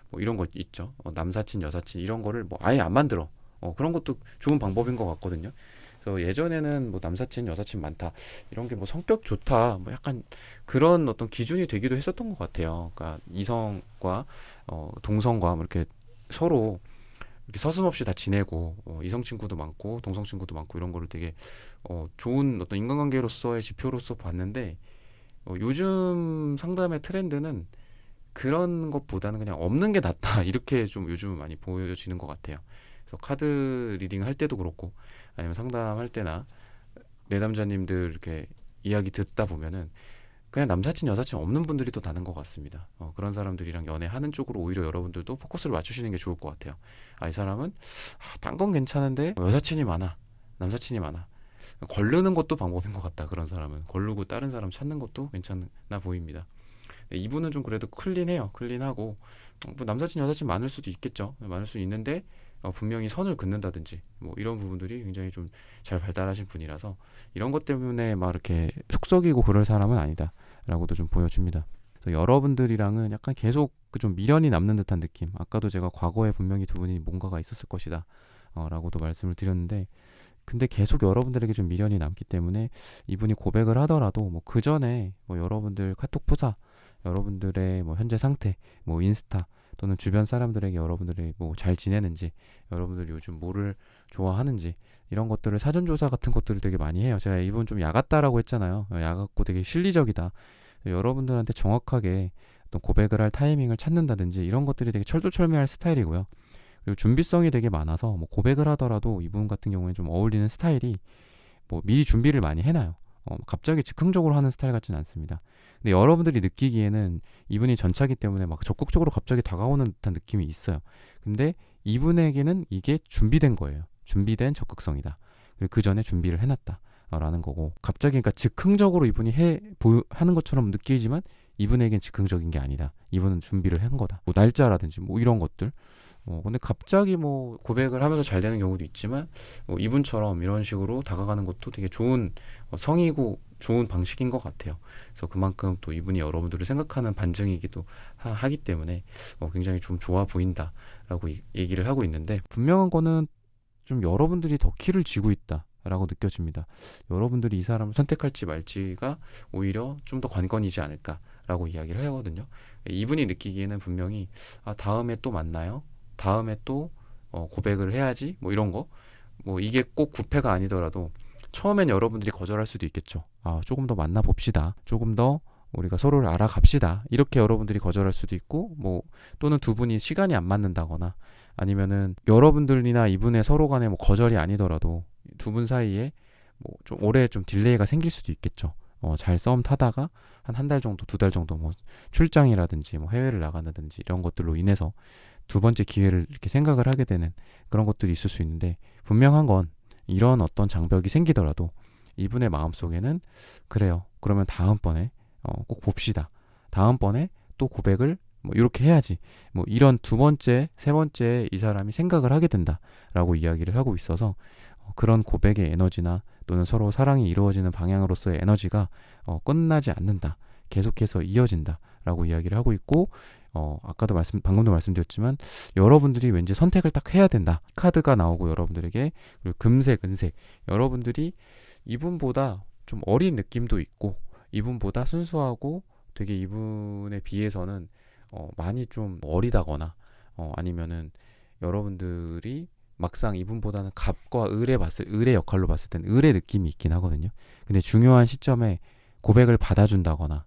뭐 이런 거 있죠. 남사친 여사친 이런 거를 뭐 아예 안 만들어. 그런 것도 좋은 방법인 것 같거든요. 그래서 예전에는 뭐 남사친 여사친 많다 이런 게 뭐 성격 좋다 뭐 약간 그런 어떤 기준이 되기도 했었던 것 같아요. 그러니까 이성과 동성과 뭐 이렇게 서로 이렇게 서슴없이 다 지내고 이성 친구도 많고 동성 친구도 많고 이런 거를 되게 좋은 어떤 인간관계로서의 지표로서 봤는데 요즘 상담의 트렌드는 그런 것보다는 그냥 없는 게 낫다 이렇게 좀 요즘은 많이 보여지는 것 같아요. 그래서 카드 리딩 할 때도 그렇고 아니면 상담할 때나 내담자님들 이렇게 이야기 듣다 보면은 그냥 남사친 여사친 없는 분들이 더 많은 것 같습니다. 그런 사람들이랑 연애하는 쪽으로 오히려 여러분들도 포커스를 맞추시는 게 좋을 것 같아요. 이 사람은 딴 건 괜찮은데 여사친이 많아 남사친이 많아 걸르는 것도 방법인 것 같다. 그런 사람은 걸르고 다른 사람 찾는 것도 괜찮나 보입니다. 이분은 좀 그래도 클린해요. 클린하고 뭐 남사친 여사친 많을 수도 있겠죠. 많을 수 있는데 분명히 선을 긋는다든지 뭐 이런 부분들이 굉장히 좀 잘 발달하신 분이라서 이런 것 때문에 막 이렇게 속썩이고 그럴 사람은 아니다 라고도 좀 보여집니다. 그래서 여러분들이랑은 약간 계속 그 좀 미련이 남는 듯한 느낌. 아까도 제가 과거에 분명히 두 분이 뭔가가 있었을 것이다 라고도 말씀을 드렸는데 근데 계속 여러분들에게 좀 미련이 남기 때문에 이분이 고백을 하더라도 뭐 그 전에 뭐 여러분들 카톡 프사 여러분들의 뭐 현재 상태 뭐 인스타 또는 주변 사람들에게 여러분들이 뭐 잘 지내는지 여러분들이 요즘 뭐를 좋아하는지 이런 것들을 사전조사 같은 것들을 되게 많이 해요. 제가 이분 좀 야같다라고 했잖아요. 야같고 되게 실리적이다. 여러분들한테 정확하게 어떤 고백을 할 타이밍을 찾는다든지 이런 것들이 되게 철두철미할 스타일이고요. 그리고 준비성이 되게 많아서 뭐 고백을 하더라도 이분 같은 경우에 좀 어울리는 스타일이 뭐 미리 준비를 많이 해놔요. 갑자기 즉흥적으로 하는 스타일 같지는 않습니다. 근데 여러분들이 느끼기에는 이분이 전차기 때문에 막 적극적으로 갑자기 다가오는 듯한 느낌이 있어요. 근데 이분에게는 이게 준비된 거예요. 준비된 적극성이다. 그리고 그 전에 준비를 해놨다. 라는 거고 갑자기 그러니까 즉흥적으로 이분이 하는 것처럼 느끼지만 이분에겐 즉흥적인 게 아니다. 이분은 준비를 한 거다. 뭐 날짜라든지 뭐 이런 것들 근데 갑자기 뭐 고백을 하면서 잘 되는 경우도 있지만 이분처럼 이런 식으로 다가가는 것도 되게 좋은 성이고 좋은 방식인 것 같아요. 그래서 그만큼 또 이분이 여러분들을 생각하는 반증이기도 하기 때문에 굉장히 좀 좋아 보인다라고 얘기를 하고 있는데 분명한 거는 좀 여러분들이 더 키를 쥐고 있다라고 느껴집니다. 여러분들이 이 사람을 선택할지 말지가 오히려 좀 더 관건이지 않을까라고 이야기를 하거든요. 이분이 느끼기에는 분명히 다음에 또 만나요. 다음에 또 고백을 해야지 뭐 이런 거 뭐 이게 꼭 구패가 아니더라도 처음엔 여러분들이 거절할 수도 있겠죠. 조금 더 만나봅시다. 조금 더 우리가 서로를 알아갑시다. 이렇게 여러분들이 거절할 수도 있고 뭐 또는 두 분이 시간이 안 맞는다거나 아니면은 여러분들이나 이분의 서로 간에 뭐 거절이 아니더라도 두 분 사이에 뭐 좀 오래 좀 딜레이가 생길 수도 있겠죠. 잘 썸 타다가 한 달 정도, 두 달 정도 뭐 출장이라든지 뭐 해외를 나간다든지 이런 것들로 인해서 두 번째 기회를 이렇게 생각을 하게 되는 그런 것들이 있을 수 있는데 분명한 건 이런 어떤 장벽이 생기더라도 이분의 마음속에는 그래요. 그러면 다음번에 꼭 봅시다. 다음번에 또 고백을 뭐 이렇게 해야지. 뭐 이런 두 번째, 세 번째 이 사람이 생각을 하게 된다라고 이야기를 하고 있어서 그런 고백의 에너지나 또는 서로 사랑이 이루어지는 방향으로서의 에너지가 끝나지 않는다. 계속해서 이어진다라고 이야기를 하고 있고 아까도 방금도 말씀드렸지만 여러분들이 왠지 선택을 딱 해야 된다. 카드가 나오고 여러분들에게 그리고 금색, 은색 여러분들이 이분보다 좀 어린 느낌도 있고 이분보다 순수하고 되게 이분에 비해서는 많이 좀 어리다거나 아니면은 여러분들이 막상 이분보다는 갑과 을의 역할로 봤을 땐 을의 느낌이 있긴 하거든요. 근데 중요한 시점에 고백을 받아준다거나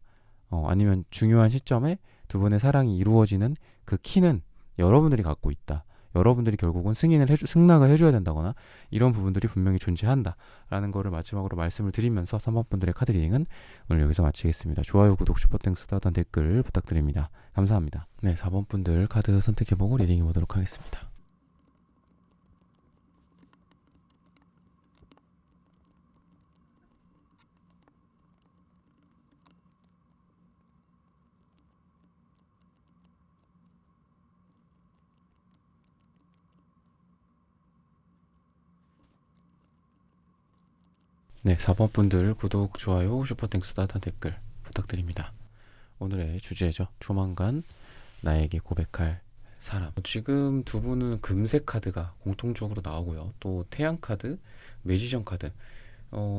아니면 중요한 시점에 두 분의 사랑이 이루어지는 그 키는 여러분들이 갖고 있다. 여러분들이 결국은 승낙을 해줘야 된다거나 이런 부분들이 분명히 존재한다라는 거를 마지막으로 말씀을 드리면서 3번 분들의 카드 리딩은 오늘 여기서 마치겠습니다. 좋아요, 구독, 슈퍼땡스, 따뜻한 댓글 부탁드립니다. 감사합니다. 네, 4번 분들 카드 선택해보고 리딩해 보도록 하겠습니다. 네, 4번 분들 구독, 좋아요, 슈퍼땡스, 따뜻한 댓글 부탁드립니다. 오늘의 주제죠. 조만간 나에게 고백할 사람. 지금 두 분은 금색 카드가 공통적으로 나오고요. 또 태양 카드, 매지션 카드.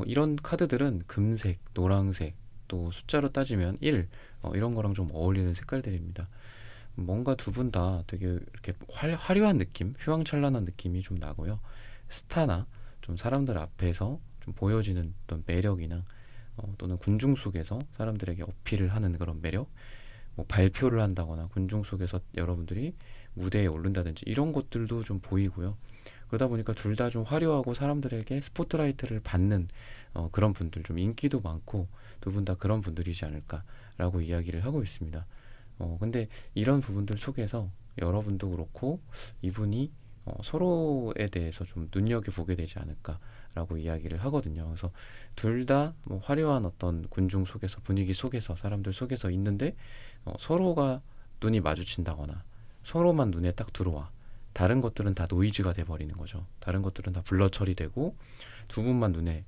이런 카드들은 금색, 노란색, 또 숫자로 따지면 1, 이런 거랑 좀 어울리는 색깔들입니다. 뭔가 두 분 다 되게 이렇게 화려한 느낌, 휘황찬란한 느낌이 좀 나고요. 스타나 좀 사람들 앞에서 좀 보여지는 어떤 매력이나 또는 군중 속에서 사람들에게 어필을 하는 그런 매력, 뭐 발표를 한다거나 군중 속에서 여러분들이 무대에 오른다든지 이런 것들도 좀 보이고요. 그러다 보니까 둘 다 좀 화려하고 사람들에게 스포트라이트를 받는 그런 분들, 좀 인기도 많고 두 분 다 그런 분들이지 않을까라고 이야기를 하고 있습니다. 근데 이런 부분들 속에서 여러분도 그렇고 이분이 서로에 대해서 좀 눈여겨보게 되지 않을까라고 이야기를 하거든요. 그래서 둘 다 뭐 화려한 어떤 군중 속에서 분위기 속에서 사람들 속에서 있는데 서로가 눈이 마주친다거나 서로만 눈에 딱 들어와. 다른 것들은 다 노이즈가 돼버리는 거죠. 다른 것들은 다 블러 처리되고 두 분만 눈에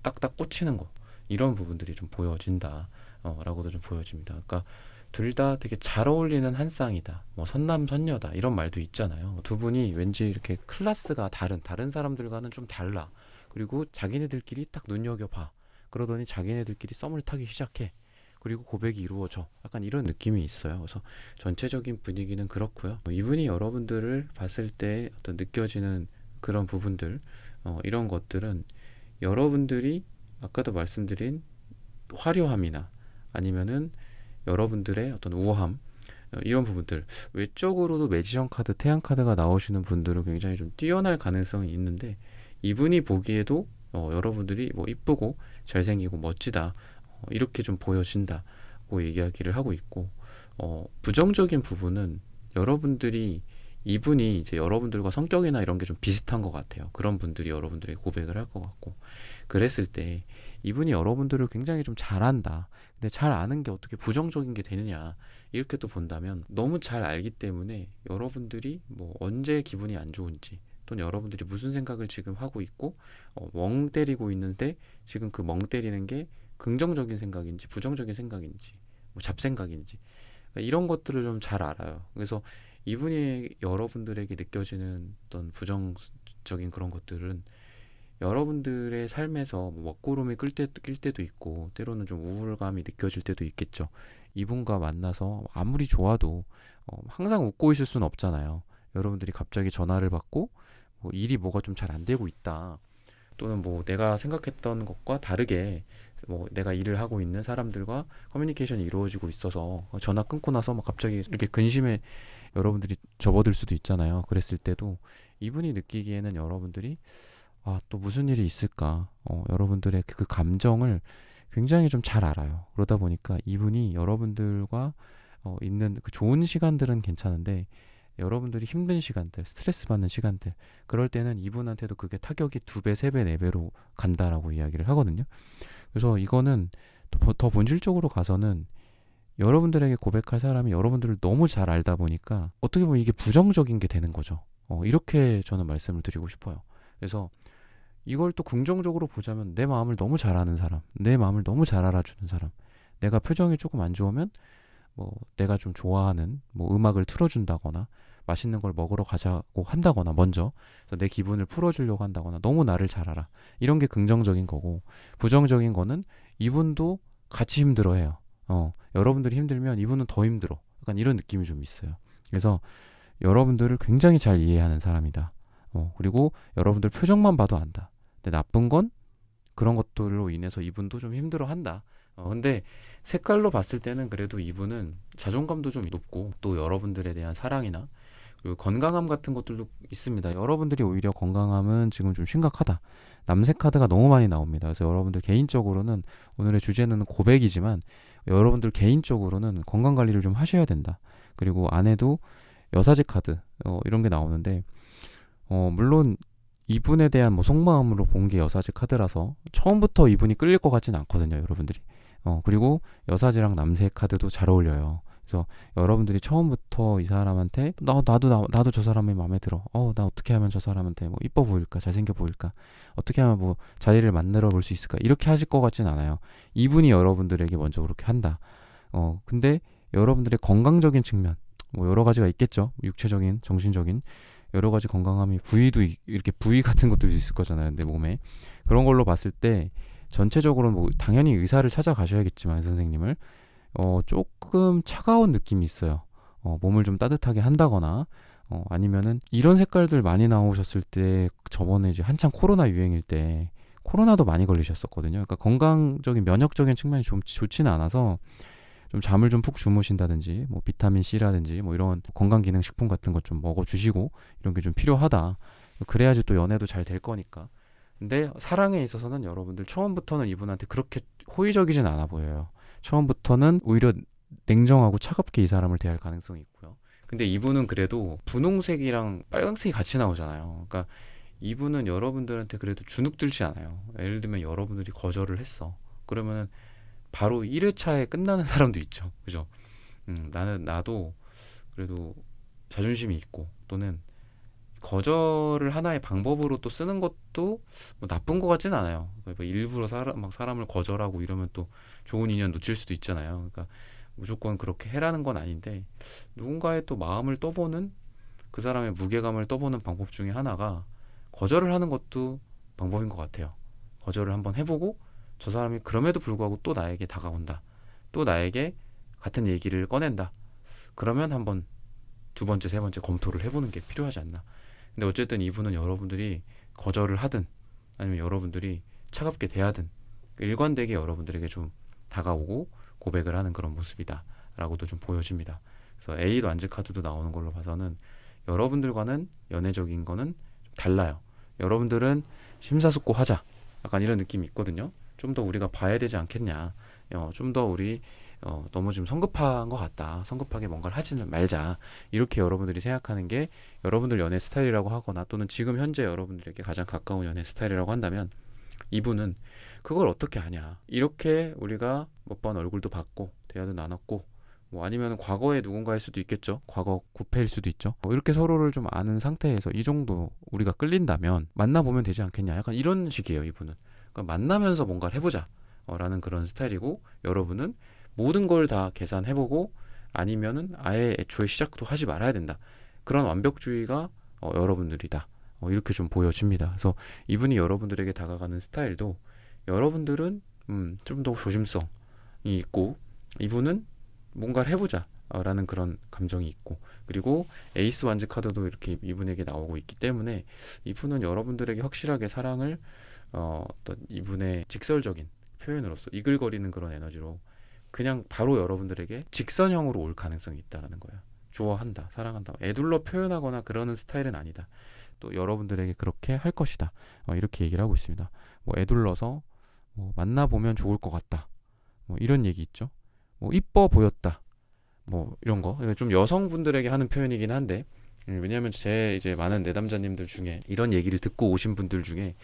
딱딱 꽂히는 거, 이런 부분들이 좀 보여진다 라고도 좀 보여집니다. 그러니까 둘 다 되게 잘 어울리는 한 쌍이다, 뭐 선남선녀다 이런 말도 있잖아요. 두 분이 왠지 이렇게 클래스가 다른 사람들과는 좀 달라. 그리고 자기네들끼리 딱 눈여겨봐. 그러더니 자기네들끼리 썸을 타기 시작해. 그리고 고백이 이루어져. 약간 이런 느낌이 있어요. 그래서 전체적인 분위기는 그렇고요. 이분이 여러분들을 봤을 때 어떤 느껴지는 그런 부분들, 이런 것들은 여러분들이 아까도 말씀드린 화려함이나 아니면은 여러분들의 어떤 우아함, 이런 부분들, 외적으로도 매지션 카드, 태양 카드가 나오시는 분들은 굉장히 좀 뛰어날 가능성이 있는데 이분이 보기에도 여러분들이 뭐 이쁘고 잘생기고 멋지다, 이렇게 좀 보여진다고 이야기를 하고 있고, 부정적인 부분은 여러분들이 이분이 이제 여러분들과 성격이나 이런 게 좀 비슷한 것 같아요. 그런 분들이 여러분들에게 고백을 할 것 같고, 그랬을 때 이분이 여러분들을 굉장히 좀 잘한다. 근데 잘 아는 게 어떻게 부정적인 게 되느냐, 이렇게 또 본다면 너무 잘 알기 때문에 여러분들이 뭐 언제 기분이 안 좋은지, 또는 여러분들이 무슨 생각을 지금 하고 있고 멍 때리고 있는데 지금 그 멍 때리는 게 긍정적인 생각인지 부정적인 생각인지 뭐 잡생각인지, 그러니까 이런 것들을 좀 잘 알아요. 그래서 이분이 여러분들에게 느껴지는 어떤 부정적인 그런 것들은 여러분들의 삶에서 뭐 먹구름이 낄 때도 있고 때로는 좀 우울감이 느껴질 때도 있겠죠. 이분과 만나서 아무리 좋아도 항상 웃고 있을 수는 없잖아요. 여러분들이 갑자기 전화를 받고 뭐 일이 뭐가 좀 잘 안 되고 있다, 또는 뭐 내가 생각했던 것과 다르게 뭐 내가 일을 하고 있는 사람들과 커뮤니케이션이 이루어지고 있어서 전화 끊고 나서 막 갑자기 이렇게 근심에 여러분들이 접어들 수도 있잖아요. 그랬을 때도 이분이 느끼기에는 여러분들이 또 무슨 일이 있을까, 여러분들의 그 감정을 굉장히 좀 잘 알아요. 그러다 보니까 이분이 여러분들과 있는 그 좋은 시간들은 괜찮은데 여러분들이 힘든 시간들, 스트레스 받는 시간들, 그럴 때는 이분한테도 그게 타격이 2배, 3배, 4배로 간다라고 이야기를 하거든요. 그래서 이거는 더 본질적으로 가서는 여러분들에게 고백할 사람이 여러분들을 너무 잘 알다 보니까 어떻게 보면 이게 부정적인 게 되는 거죠. 이렇게 저는 말씀을 드리고 싶어요. 그래서 이걸 또 긍정적으로 보자면 내 마음을 너무 잘 아는 사람, 내 마음을 너무 잘 알아주는 사람, 내가 표정이 조금 안 좋으면 뭐 내가 좀 좋아하는 뭐 음악을 틀어준다거나 맛있는 걸 먹으러 가자고 한다거나, 먼저 내 기분을 풀어주려고 한다거나, 너무 나를 잘 알아, 이런 게 긍정적인 거고, 부정적인 거는 이분도 같이 힘들어해요. 여러분들이 힘들면 이분은 더 힘들어. 약간 이런 느낌이 좀 있어요. 그래서 여러분들을 굉장히 잘 이해하는 사람이다. 그리고 여러분들 표정만 봐도 안다. 근데 나쁜 건 그런 것들로 인해서 이분도 좀 힘들어한다. 근데 색깔로 봤을 때는 그래도 이분은 자존감도 좀 높고 또 여러분들에 대한 사랑이나 그리고 건강함 같은 것들도 있습니다. 여러분들이 오히려 건강함은 지금 좀 심각하다. 남색 카드가 너무 많이 나옵니다. 그래서 여러분들 개인적으로는 오늘의 주제는 고백이지만 여러분들 개인적으로는 건강 관리를 좀 하셔야 된다. 그리고 안에도 여사제 카드 이런 게 나오는데 물론 이분에 대한 뭐 속마음으로 본 게 여사제 카드라서 처음부터 이분이 끌릴 것 같진 않거든요, 여러분들이. 그리고 여사제랑 남색 카드도 잘 어울려요. 그래서 여러분들이 처음부터 이 사람한테 나도 저 사람이 마음에 들어. 나 어떻게 하면 저 사람한테 뭐 이뻐 보일까, 잘생겨 보일까, 어떻게 하면 뭐 자리를 만들어 볼 수 있을까 이렇게 하실 것 같진 않아요. 이분이 여러분들에게 먼저 그렇게 한다. 근데 여러분들의 건강적인 측면 뭐 여러 가지가 있겠죠. 육체적인, 정신적인 여러 가지 건강함이 부위도 이렇게 부위 같은 것도 있을 거잖아요. 내 몸에 그런 걸로 봤을 때 전체적으로 뭐 당연히 의사를 찾아가셔야겠지만 선생님을 조금 차가운 느낌이 있어요. 몸을 좀 따뜻하게 한다거나 아니면은 이런 색깔들 많이 나오셨을 때 저번에 이제 한창 코로나 유행일 때 코로나도 많이 걸리셨었거든요. 그러니까 건강적인 면역적인 측면이 좀 좋지는 않아서 좀 잠을 좀 푹 주무신다든지 뭐 비타민 C라든지 뭐 이런 건강기능식품 같은 것 좀 먹어주시고 이런 게 좀 필요하다. 그래야지 또 연애도 잘 될 거니까. 근데 사랑에 있어서는 여러분들 처음부터는 이분한테 그렇게 호의적이진 않아 보여요. 처음부터는 오히려 냉정하고 차갑게 이 사람을 대할 가능성이 있고요. 근데 이분은 그래도 분홍색이랑 빨강색이 같이 나오잖아요. 그러니까 이분은 여러분들한테 그래도 주눅들지 않아요. 예를 들면 여러분들이 거절을 했어. 그러면은 바로 1회차에 끝나는 사람도 있죠. 그죠? 나도 그래도 자존심이 있고 또는 거절을 하나의 방법으로 또 쓰는 것도 뭐 나쁜 것 같진 않아요. 뭐 일부러 막 사람을 거절하고 이러면 또 좋은 인연 놓칠 수도 있잖아요. 그러니까 무조건 그렇게 해라는 건 아닌데 누군가의 또 마음을 떠보는 그 사람의 무게감을 떠보는 방법 중에 하나가 거절을 하는 것도 방법인 것 같아요. 거절을 한번 해보고 저 사람이 그럼에도 불구하고 또 나에게 다가온다. 또 나에게 같은 얘기를 꺼낸다. 그러면 한번 두 번째, 세 번째 검토를 해보는 게 필요하지 않나. 근데 어쨌든 이분은 여러분들이 거절을 하든 아니면 여러분들이 차갑게 대하든 일관되게 여러분들에게 좀 다가오고 고백을 하는 그런 모습이다 라고도 좀 보여집니다. 그래서 에잇 완즈 카드도 나오는 걸로 봐서는 여러분들과는 연애적인 거는 좀 달라요. 여러분들은 심사숙고하자 약간 이런 느낌이 있거든요. 좀 더 우리가 봐야 되지 않겠냐. 좀 더 우리 너무 좀 성급한 것 같다. 성급하게 뭔가를 하지는 말자. 이렇게 여러분들이 생각하는 게 여러분들 연애 스타일이라고 하거나 또는 지금 현재 여러분들에게 가장 가까운 연애 스타일이라고 한다면 이분은 그걸 어떻게 하냐. 이렇게 우리가 몇 번 얼굴도 봤고 대화도 나눴고 뭐 아니면 과거의 누군가일 수도 있겠죠. 과거 구패일 수도 있죠. 이렇게 서로를 좀 아는 상태에서 이 정도 우리가 끌린다면 만나보면 되지 않겠냐. 약간 이런 식이에요, 이분은. 그러니까 만나면서 뭔가를 해보자 라는 그런 스타일이고 여러분은 모든 걸 다 계산해보고 아니면은 아예 애초에 시작도 하지 말아야 된다. 그런 완벽주의가 여러분들이다. 이렇게 좀 보여집니다. 그래서 이분이 여러분들에게 다가가는 스타일도 여러분들은 좀 더 조심성이 있고 이분은 뭔가를 해보자 라는 그런 감정이 있고 그리고 에이스 완즈 카드도 이렇게 이분에게 나오고 있기 때문에 이분은 여러분들에게 확실하게 사랑을 어떤 이분의 직설적인 표현으로서 이글거리는 그런 에너지로 그냥 바로 여러분들에게 직선형으로 올 가능성이 있다는 거예요. 좋아한다, 사랑한다, 애둘러 표현하거나 그러는 스타일은 아니다. 또 여러분들에게 그렇게 할 것이다. 이렇게 얘기를 하고 있습니다. 뭐 애둘러서 뭐 만나보면 좋을 것 같다. 뭐 이런 얘기 있죠. 뭐 이뻐 보였다. 뭐 이런 거. 좀 여성분들에게 하는 표현이긴 한데 왜냐하면 제 이제 많은 내담자님들 중에 이런 얘기를 듣고 오신 분들 중에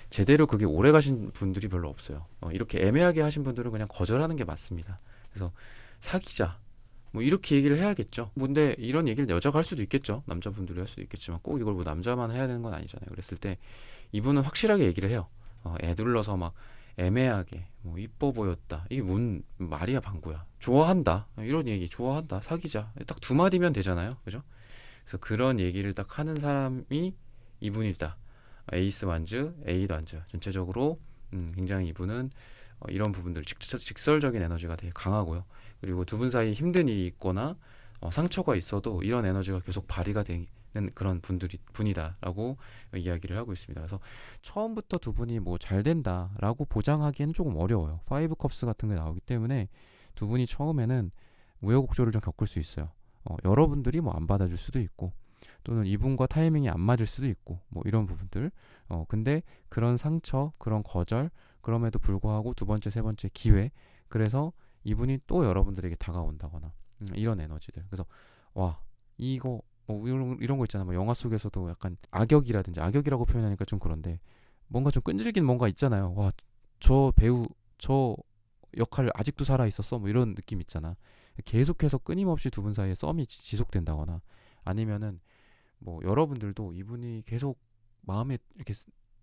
제대로 그게 오래 가신 분들이 별로 없어요. 이렇게 애매하게 하신 분들은 그냥 거절하는 게 맞습니다. 그래서 사귀자 뭐 이렇게 얘기를 해야겠죠. 근데 이런 얘기를 여자가 할 수도 있겠죠. 남자분들이 할 수도 있겠지만 꼭 이걸 뭐 남자만 해야 되는 건 아니잖아요. 그랬을 때 이분은 확실하게 얘기를 해요. 애둘러서 막 애매하게 뭐 이뻐 보였다. 이게 뭔 말이야 방구야. 좋아한다. 이런 얘기 좋아한다. 사귀자. 딱 두 마디면 되잖아요. 그죠? 그래서 그런 얘기를 딱 하는 사람이 이분이다. 에이스 완즈, 에잇 완즈 전체적으로 굉장히 이분은 이런 부분들 직설적인 에너지가 되게 강하고요. 그리고 두 분 사이 힘든 일이 있거나 상처가 있어도 이런 에너지가 계속 발휘가 되는 그런 분이다라고 이야기를 하고 있습니다. 그래서 처음부터 두 분이 뭐 잘 된다라고 보장하기에는 조금 어려워요. 파이브 컵스 같은 게 나오기 때문에 두 분이 처음에는 우여곡절을 좀 겪을 수 있어요. 여러분들이 뭐 안 받아줄 수도 있고, 또는 이분과 타이밍이 안 맞을 수도 있고, 뭐 이런 부분들. 근데 그런 상처, 그런 거절, 그럼에도 불구하고 두 번째, 세 번째 기회, 그래서 이분이 또 여러분들에게 다가온다거나 이런 에너지들. 그래서 와, 이거 뭐 이런 거 있잖아. 뭐 영화 속에서도 약간 악역이라든지, 악역이라고 표현하니까 좀 그런데 뭔가 좀 끈질긴 뭔가 있잖아요. 와, 저 배우 저 역할 아직도 살아 있었어. 뭐 이런 느낌 있잖아. 계속해서 끊임없이 두 분 사이에 썸이 지속된다거나, 아니면은 뭐 여러분들도 이분이 계속 마음에 이렇게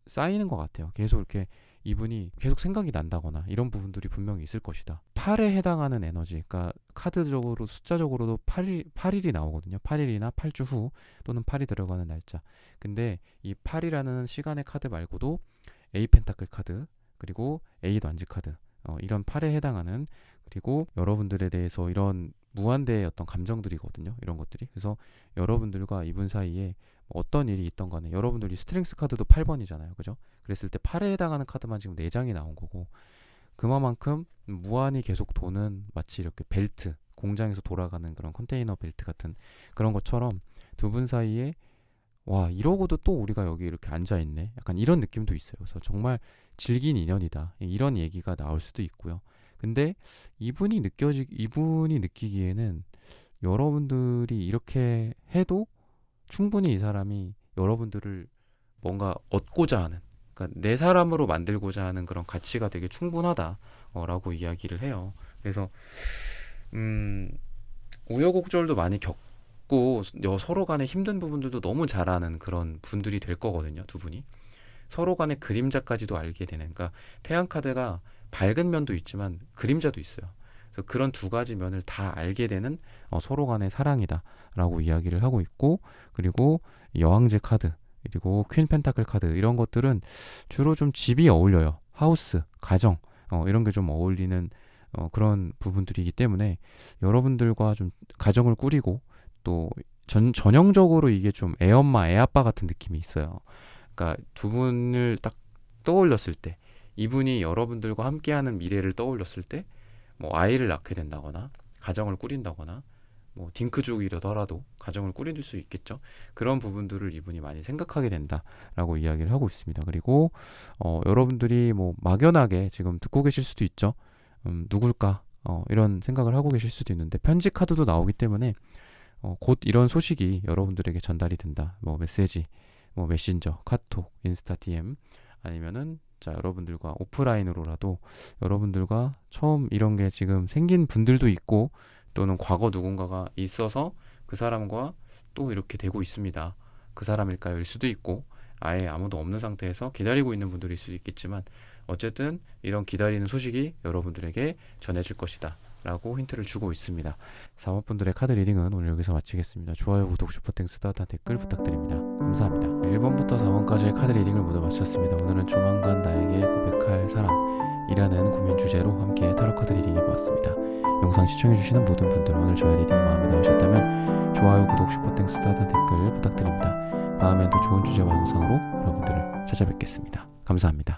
쌓이는 것 같아요. 계속 이렇게 이분이 계속 생각이 난다거나 이런 부분들이 분명히 있을 것이다. 8에 해당하는 에너지, 그러니까 카드적으로 숫자적으로도 8일이 나오거든요. 8일이나 8주 후 또는 8이 들어가는 날짜. 근데 이 8이라는 시간의 카드 말고도 A 펜타클 카드, 그리고 A 던지 카드, 이런 8에 해당하는, 그리고 여러분들에 대해서 이런 무한대의 어떤 감정들이거든요. 이런 것들이. 그래서 여러분들과 이분 사이에 어떤 일이 있던 간에, 여러분들이 스트렝스 카드도 8번이잖아요. 그죠? 그랬을 때 8에 해당하는 카드만 지금 4장이 나온 거고, 그만큼 무한히 계속 도는, 마치 이렇게 벨트, 공장에서 돌아가는 그런 컨테이너 벨트 같은 그런 것처럼 두 분 사이에 와, 이러고도 또 우리가 여기 이렇게 앉아있네, 약간 이런 느낌도 있어요. 그래서 정말 질긴 인연이다, 이런 얘기가 나올 수도 있고요. 근데 이분이 느끼기에는 여러분들이 이렇게 해도 충분히 이 사람이 여러분들을 뭔가 얻고자 하는, 그러니까 내 사람으로 만들고자 하는 그런 가치가 되게 충분하다 라고 이야기를 해요. 그래서 우여곡절도 많이 겪고 서로 간에 힘든 부분들도 너무 잘하는 그런 분들이 될 거거든요. 두 분이 서로 간의 그림자까지도 알게 되는, 그러니까 태양 카드가 밝은 면도 있지만 그림자도 있어요. 그래서 그런 두 가지 면을 다 알게 되는 서로 간의 사랑이다 라고 이야기를 하고 있고, 그리고 여왕제 카드, 그리고 퀸 펜타클 카드, 이런 것들은 주로 좀 집이 어울려요. 하우스, 가정, 이런 게 좀 어울리는 그런 부분들이기 때문에 여러분들과 좀 가정을 꾸리고, 또 전형적으로 이게 좀 애엄마, 애아빠 같은 느낌이 있어요. 그러니까 두 분을 딱 떠올렸을 때, 이분이 여러분들과 함께하는 미래를 떠올렸을 때, 뭐 아이를 낳게 된다거나 가정을 꾸린다거나, 뭐 딩크족이라더라도 가정을 꾸릴 수 있겠죠. 그런 부분들을 이분이 많이 생각하게 된다라고 이야기를 하고 있습니다. 그리고 여러분들이 뭐 막연하게 지금 듣고 계실 수도 있죠. 누굴까? 이런 생각을 하고 계실 수도 있는데, 편지 카드도 나오기 때문에 곧 이런 소식이 여러분들에게 전달이 된다. 뭐 메시지, 뭐 메신저, 카톡, 인스타 DM, 아니면은 자, 여러분들과 오프라인으로라도 여러분들과 처음 이런 게 지금 생긴 분들도 있고, 또는 과거 누군가가 있어서 그 사람과 또 이렇게 되고 있습니다. 그 사람일까요?일 수도 있고, 아예 아무도 없는 상태에서 기다리고 있는 분들일 수도 있겠지만, 어쨌든 이런 기다리는 소식이 여러분들에게 전해질 것이다 라고 힌트를 주고 있습니다. 4번분들의 카드 리딩은 오늘 여기서 마치겠습니다. 좋아요, 구독, 슈퍼땡스, 따뜻한 댓글 부탁드립니다. 감사합니다. 1번부터 4번까지의 카드 리딩을 모두 마쳤습니다. 오늘은 조만간 나에게 고백할 사람이라는 고민 주제로 함께 타로 카드 리딩 해보았습니다. 영상 시청해주시는 모든 분들, 오늘 저의 리딩이 마음에 닿으셨다면 좋아요, 구독, 슈퍼땡스, 따뜻한 댓글 부탁드립니다. 다음엔 더 좋은 주제와 영상으로 여러분들을 찾아뵙겠습니다. 감사합니다.